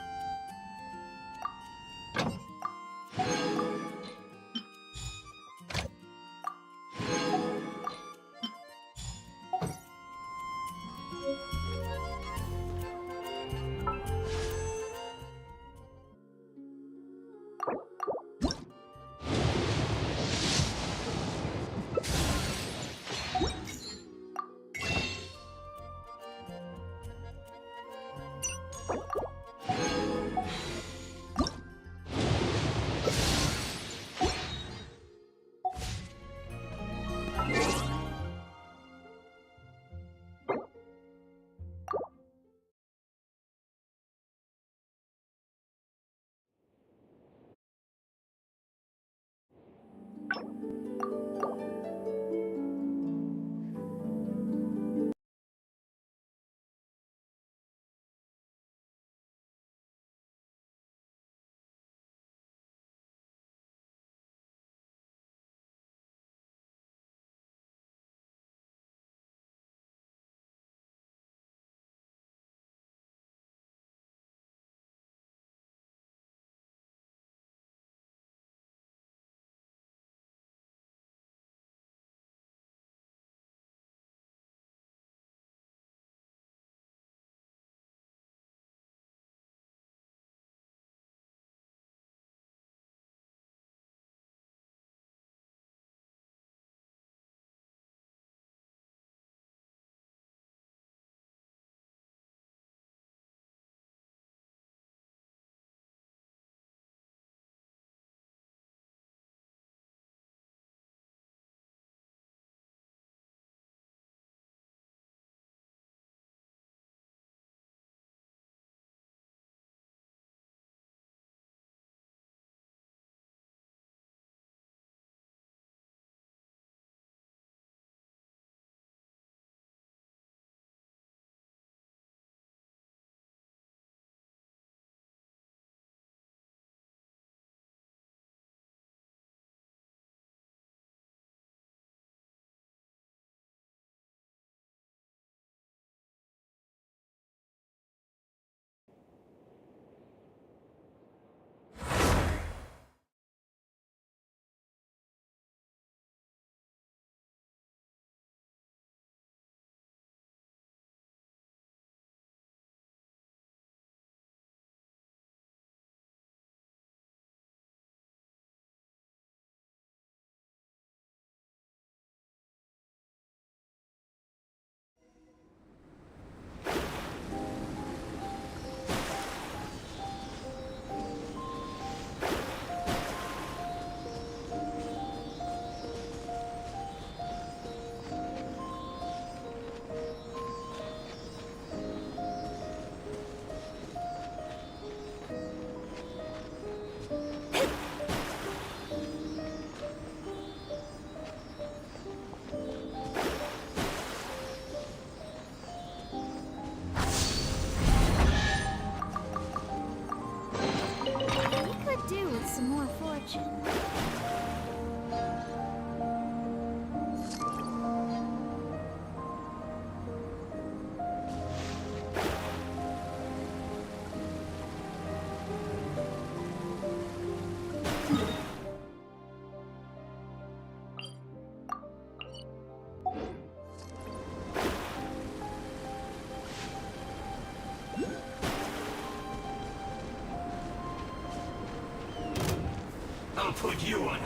I'll put you on.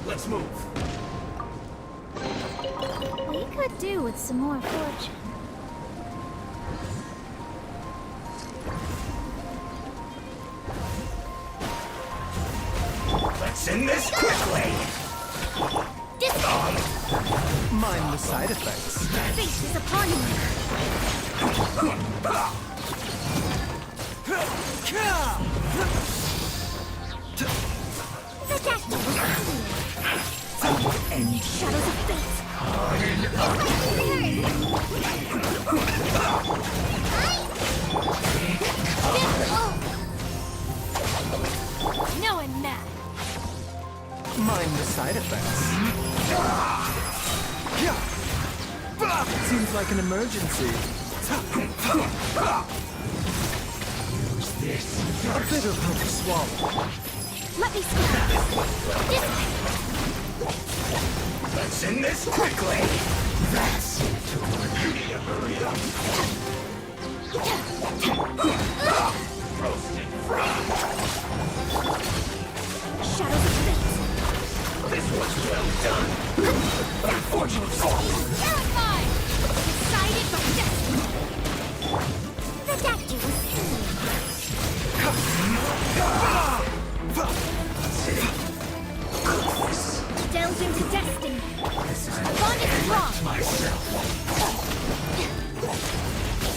Let's move. We could do with some more fortune. Let's end this quickly. Mind the side effects. Fate is upon you. The destiny will And shadows of fate. No one mad. mind the side effects. Seems like an emergency. A bitter pill to swallow. Let me see. This way. Let's end this quickly. That's it. Hurry up. Roasted frog. Shadows of fate. This was well done. Unfortunately. Terrified. Decided by destiny. The doctor was seen. Delve into destiny. The bond is strong. Myself. Yeah.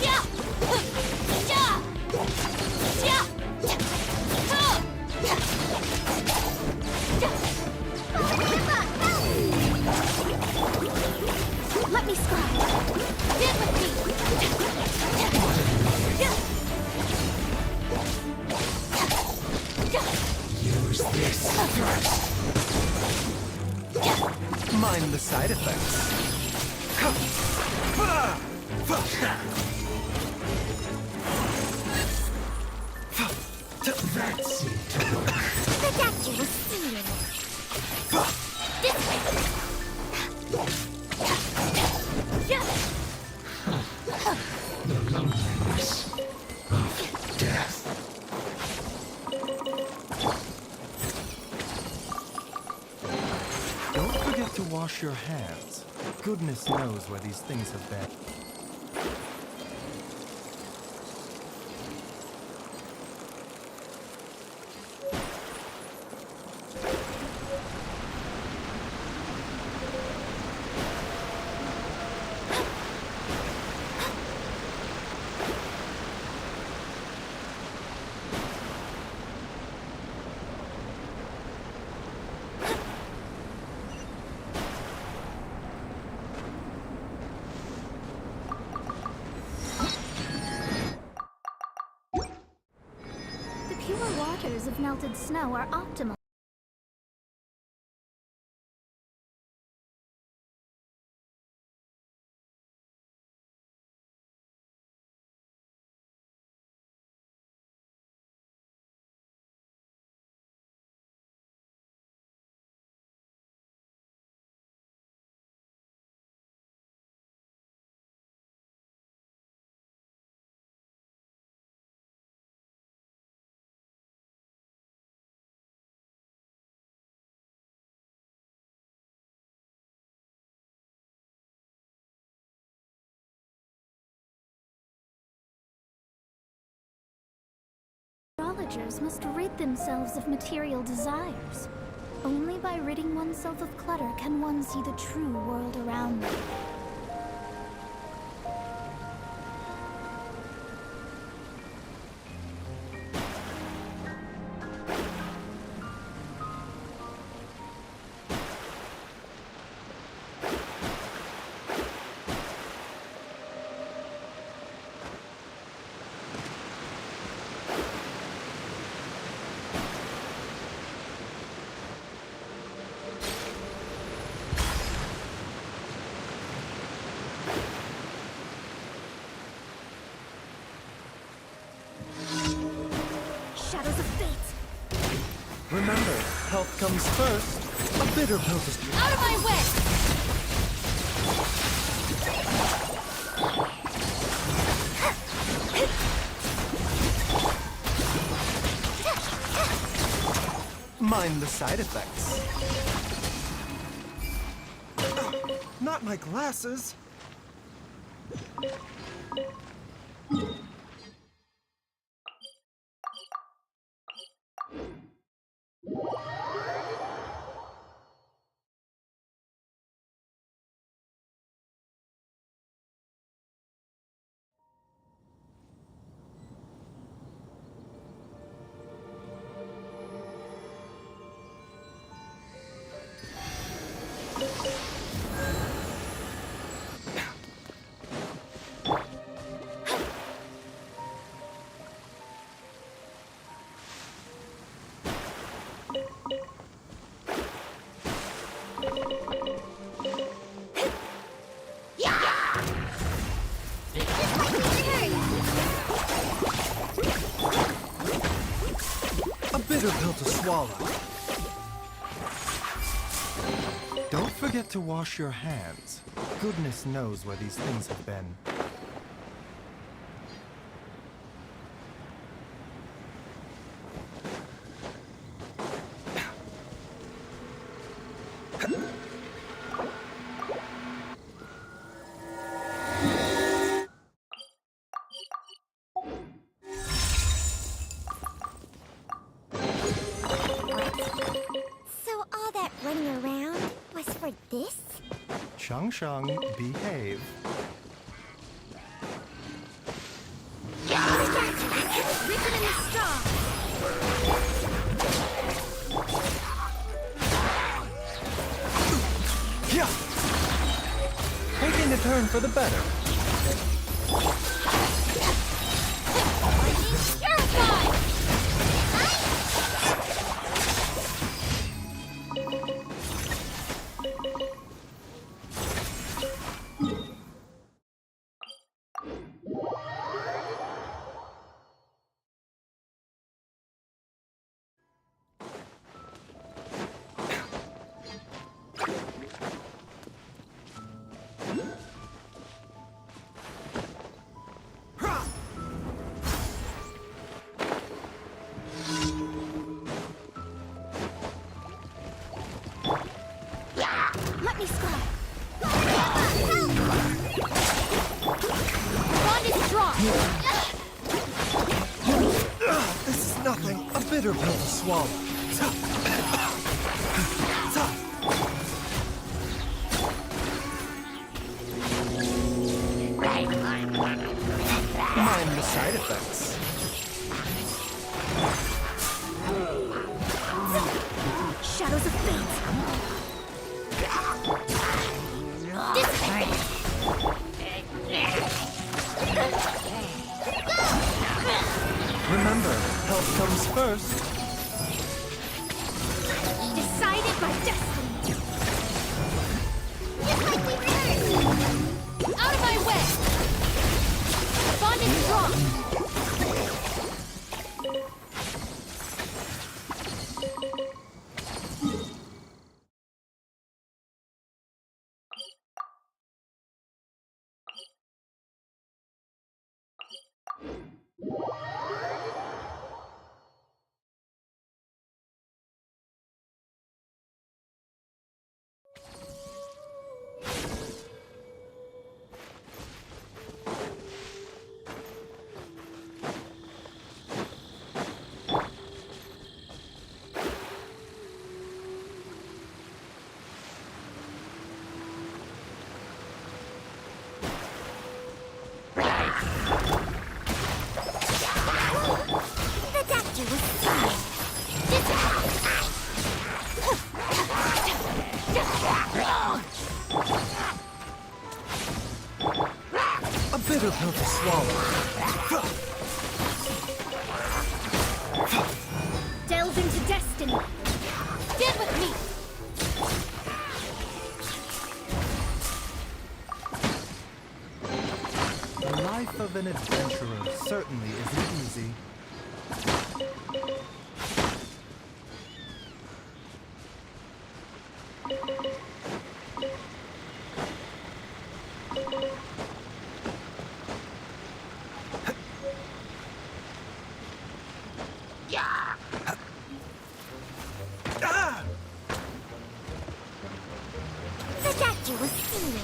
Yeah. Yeah. Let me scribe. Get with me. Use this first. Mind the side effects. That seemed to work. The doctor was seen. This way. The loneliness of death. Don't forget to wash your hands. Goodness knows where these things have been. The pure waters of melted snow are optimal. Astrologers must rid themselves of material desires. Only by ridding oneself of clutter can one see the true world around them. Shadows of fate. Remember, health comes first. A bitter pill to swallow. Out of my way! Mind the side effects. Not my glasses. bitter pill to swallow. Don't forget to wash your hands. Goodness knows where these things have been. So all that running around was for this? Shang Shang, behave. Written in the straw. Yeah! Taking a turn for the better. Let me score. Bond is strong. This is nothing. A bitter pill to swallow. Mind the side effects. Shadows of fate. Remember, health comes first. Decided by destiny. Just like we learned. Out of my way. Bond is strong. The doctor was fine. A bitter pill to swallow. Delve into destiny. Get with me. The life of an adventurer certainly isn't easy. The doctor was seeing.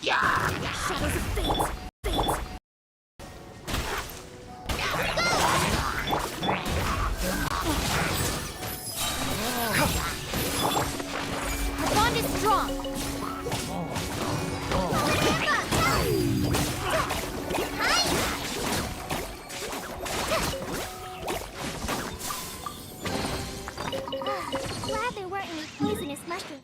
Shadows of fate! Fate! Our bond is strong. Glad there weren't any poisonous mushrooms.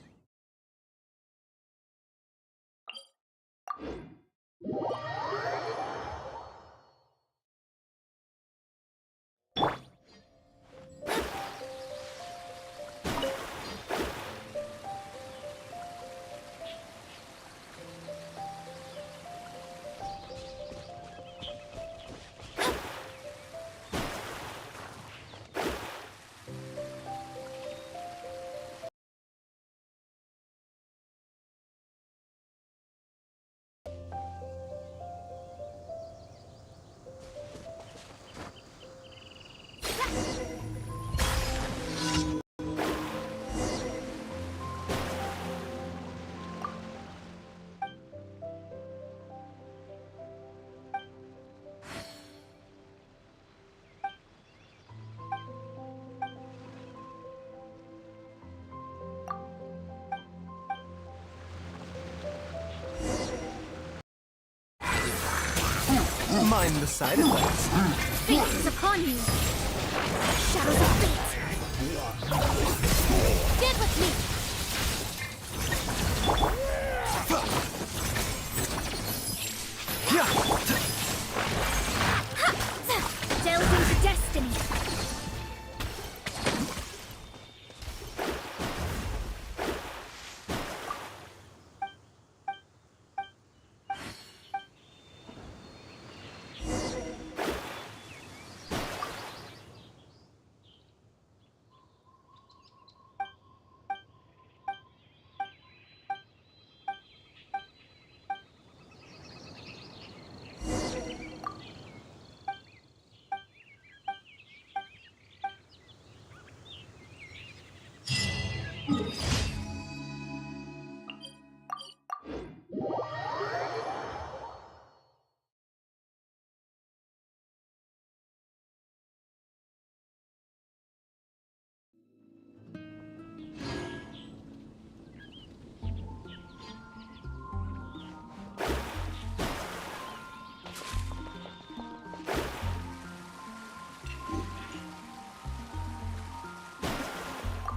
Mind the side effects. Fate is upon you! Shadows of fate! Get with me. Delve into destiny!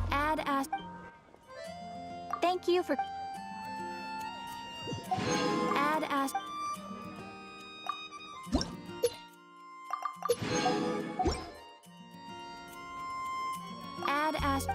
Add as. Thank you for. Add as. Add as.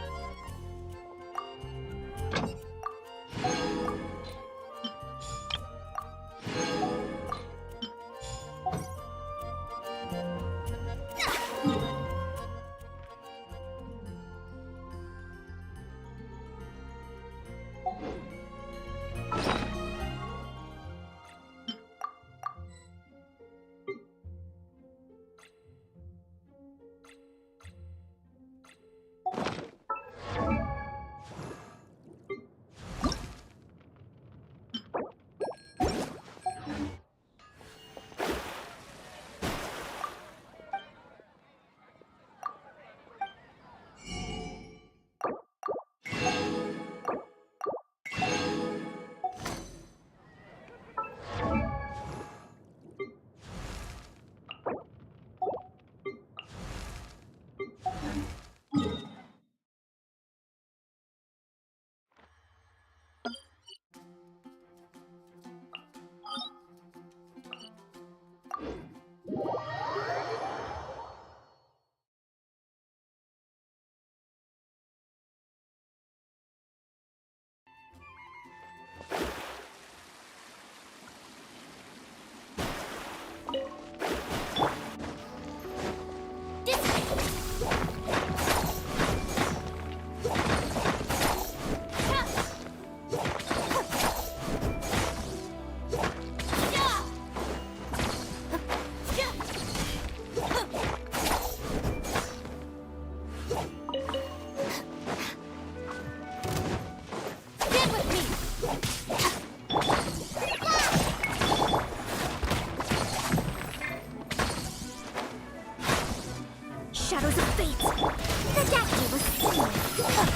Wait! The doctor was this way!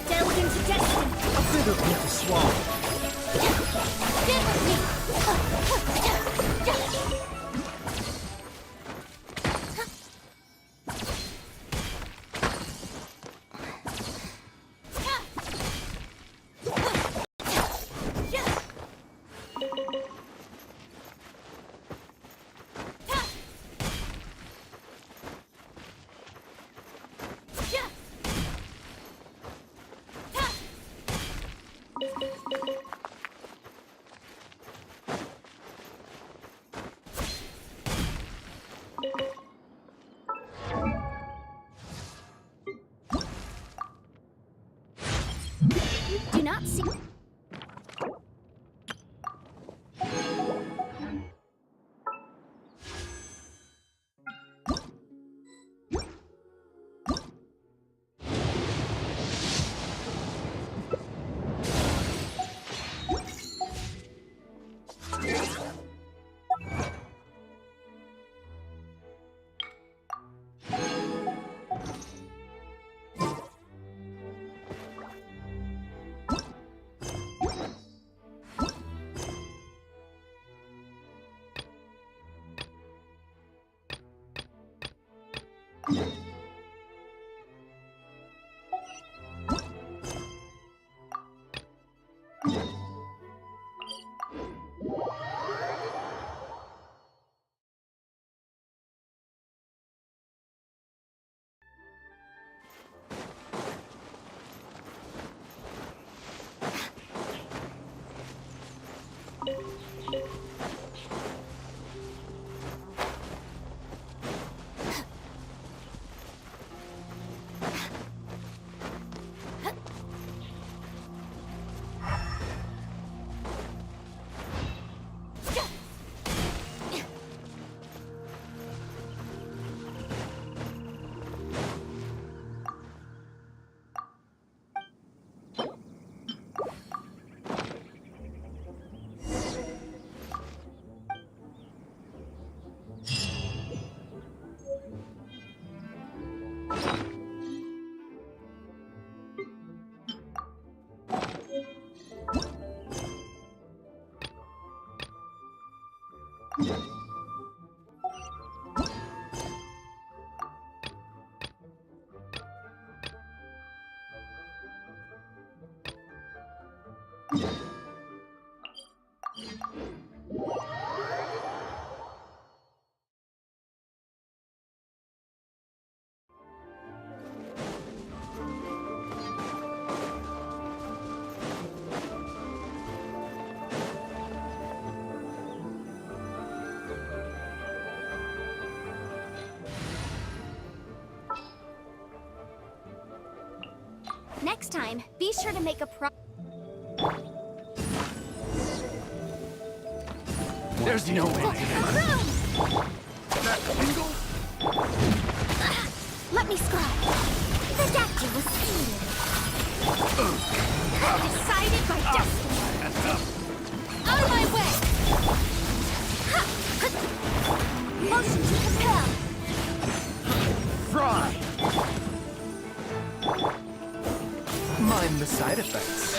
Delve into destiny! A bit of me to swallow. Get with me! Do not see. Next time, be sure to make a There's no way. That wingle? Let me scribe. The doctor was seated. Decided by destiny. On my way! Motion to compel. Fry! Mind the side effects.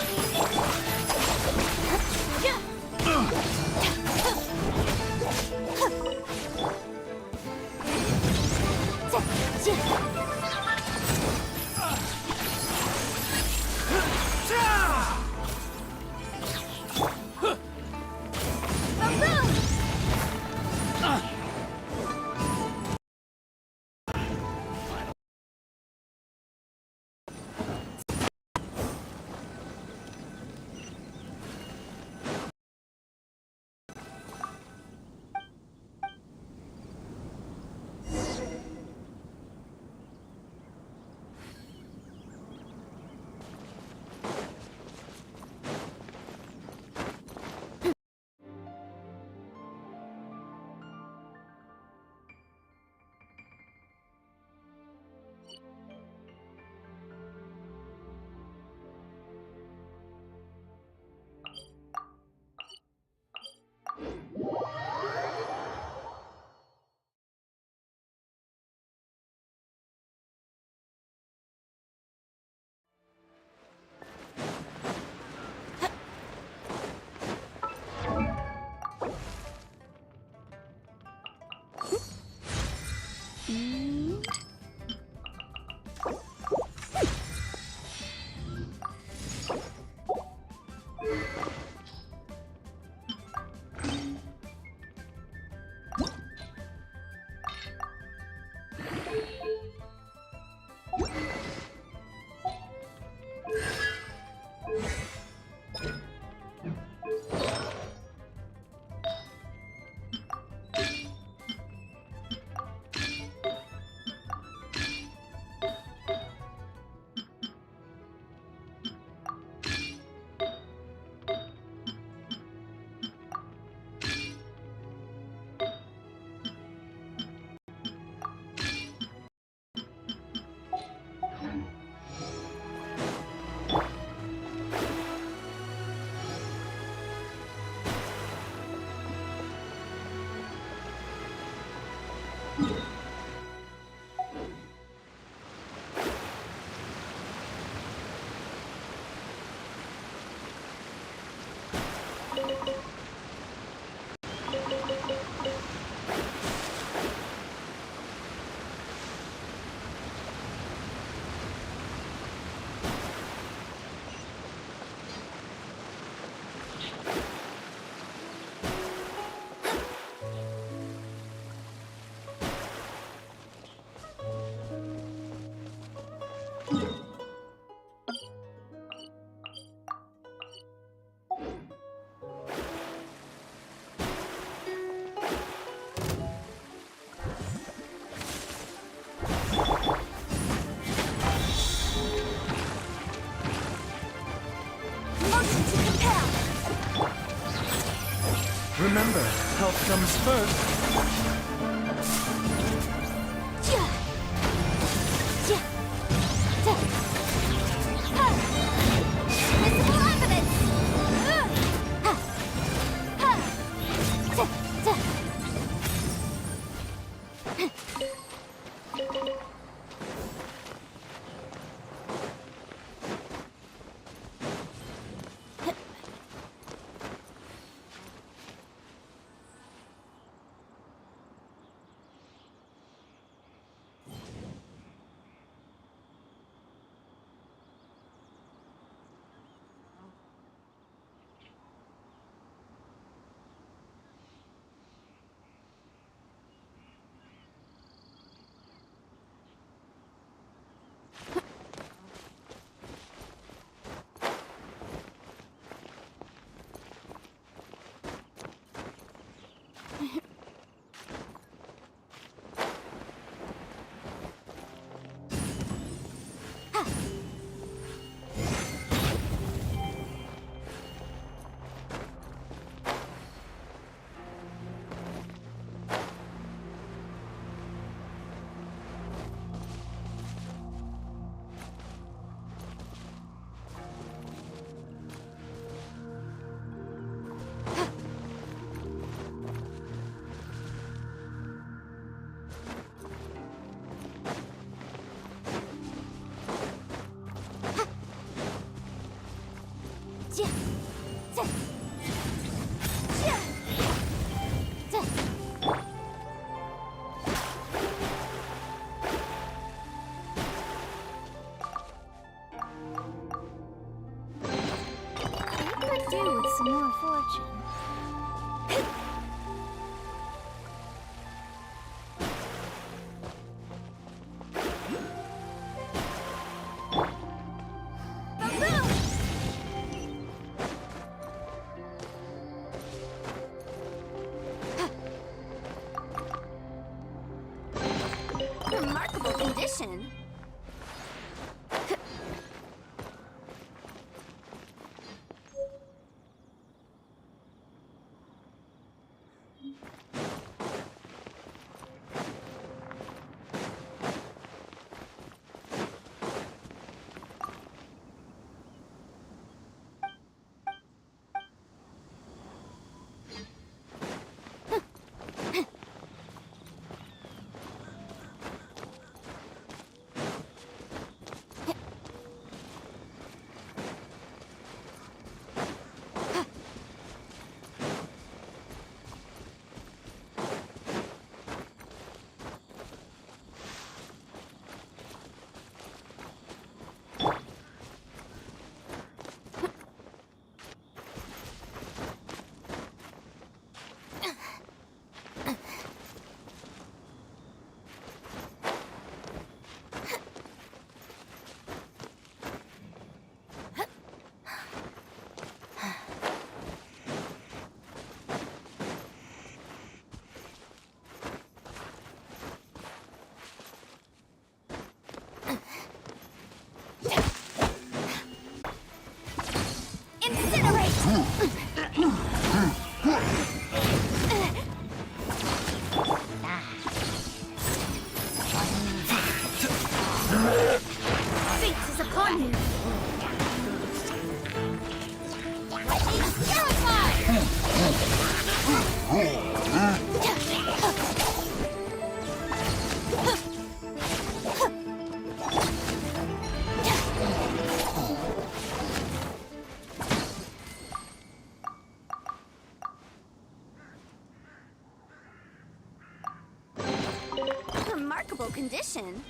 motion to compel. Remember, health comes first. Visible evidence. Could do with some more fortune. Remarkable condition. Fate is upon you. Remarkable condition.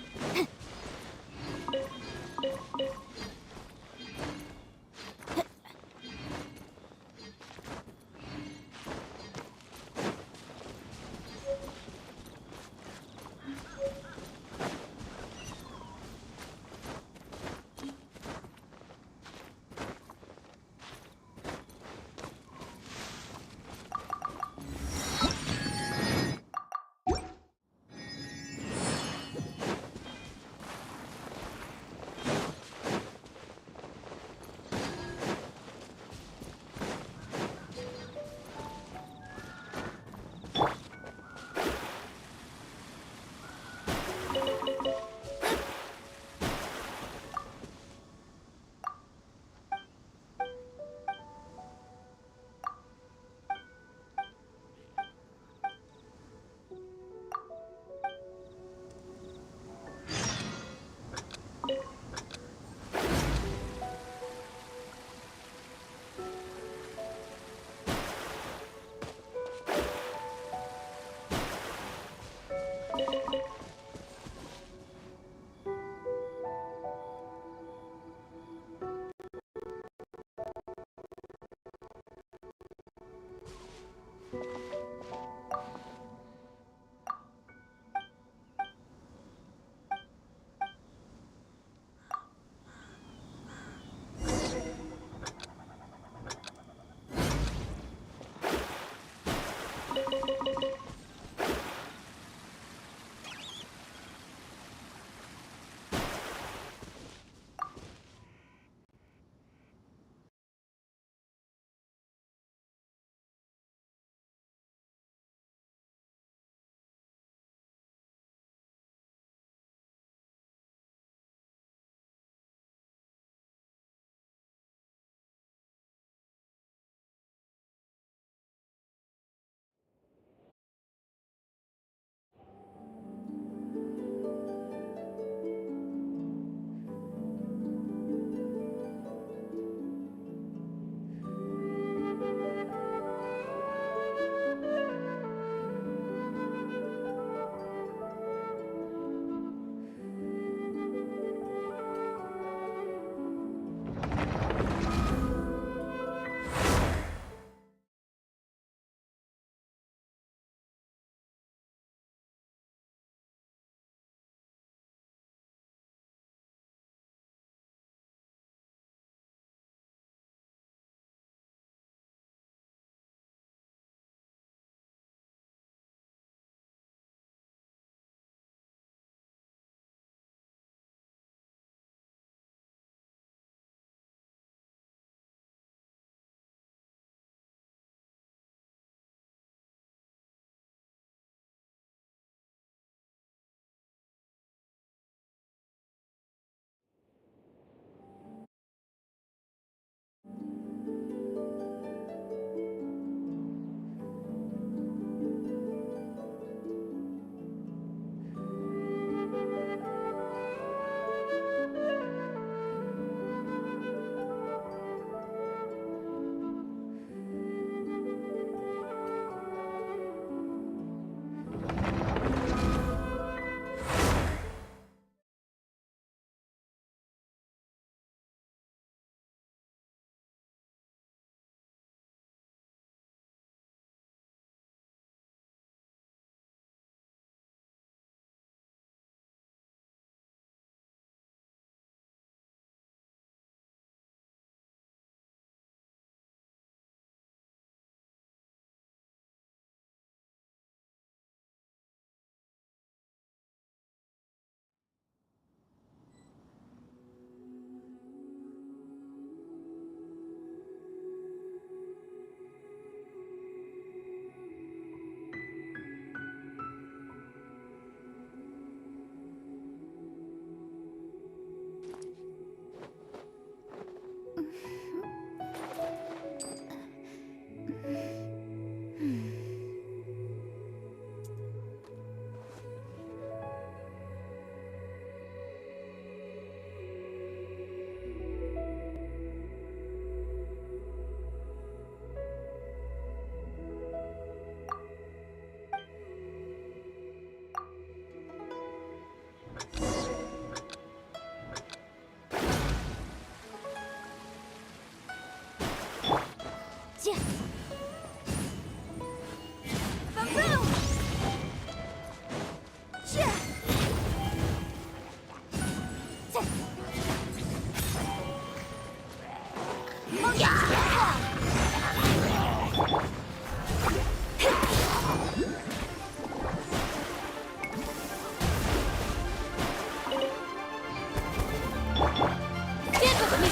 Stand with me!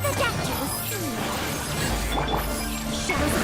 The doctor will see you. Shadows of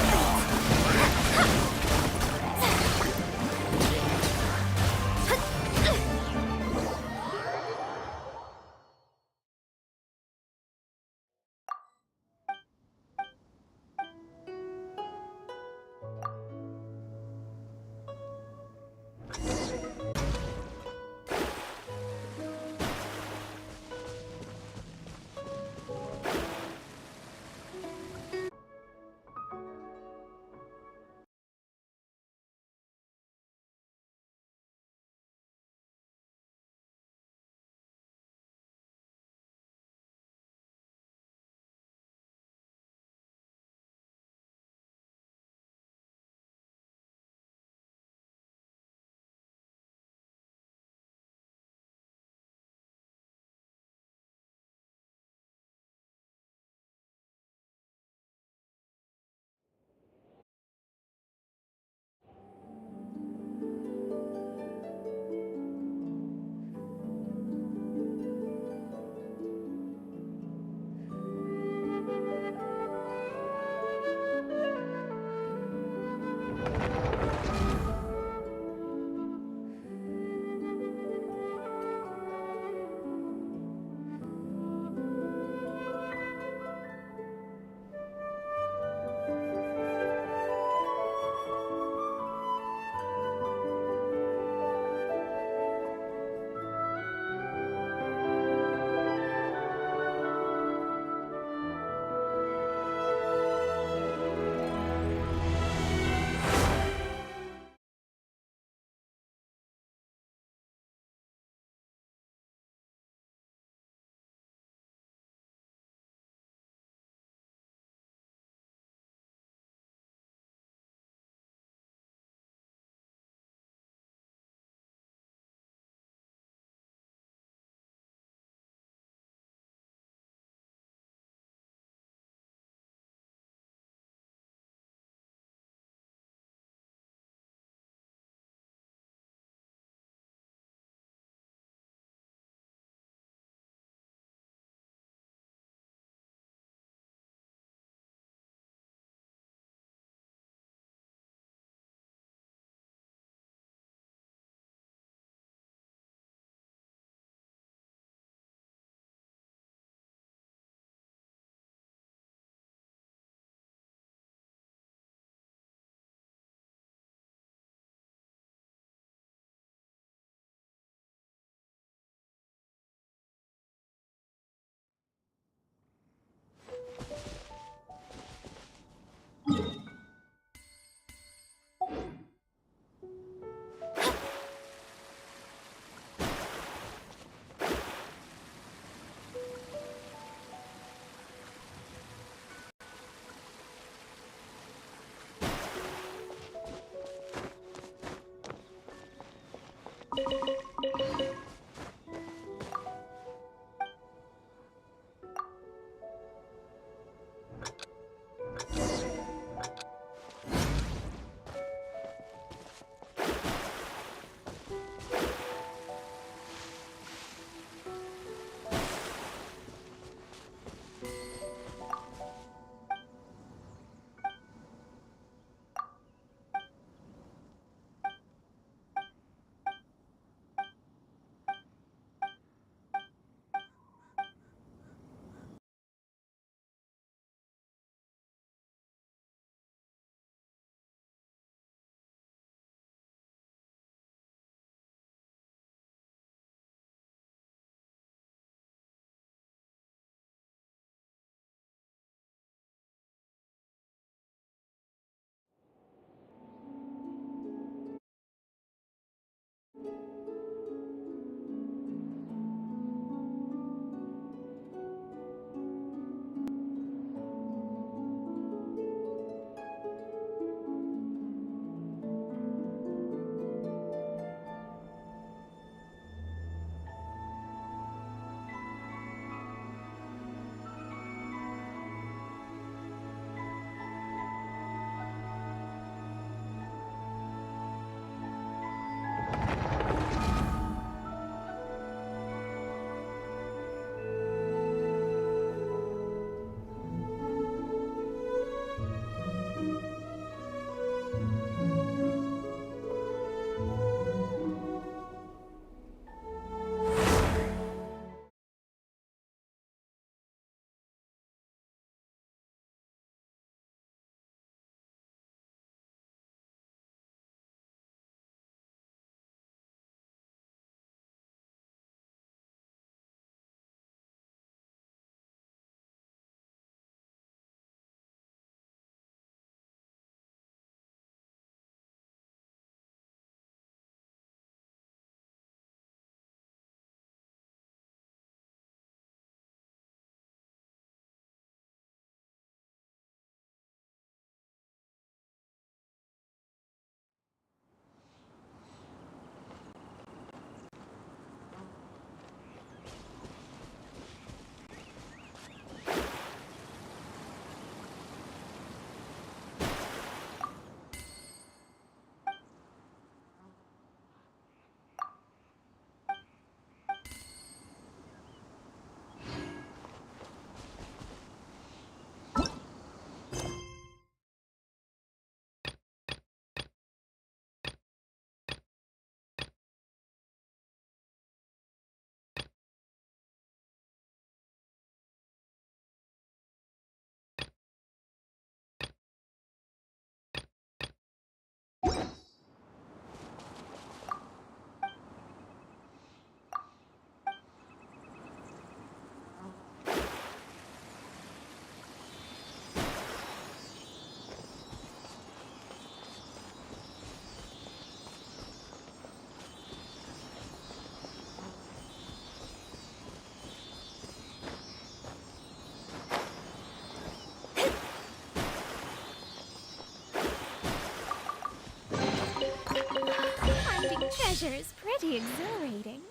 pleasure is pretty exhilarating.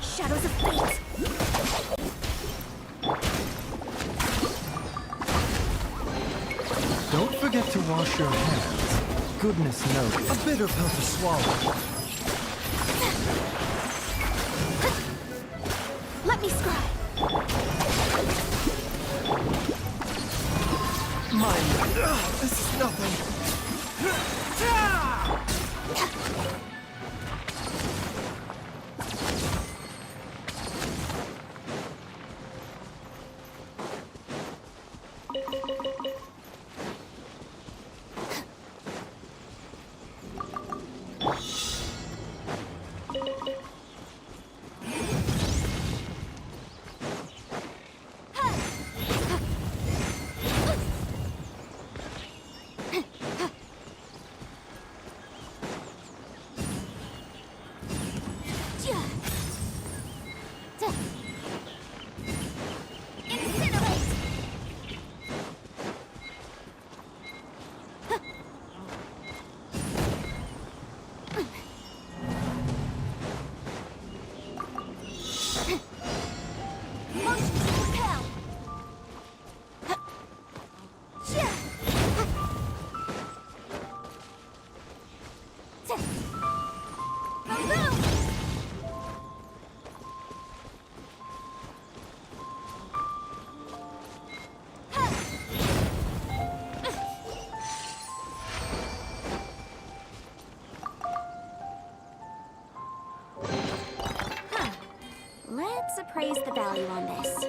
Shadows of fate! Don't forget to wash your hands. Goodness knows, a bitter pill to swallow. Let me scry. Mine. This is nothing. Let's appraise the value on this.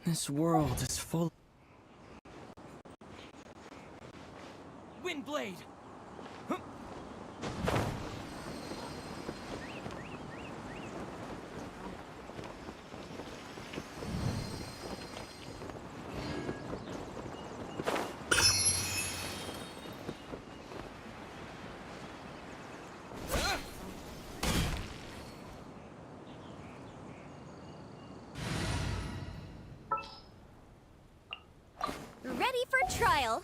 This world is full. Windblade! Huh. Ready for trial.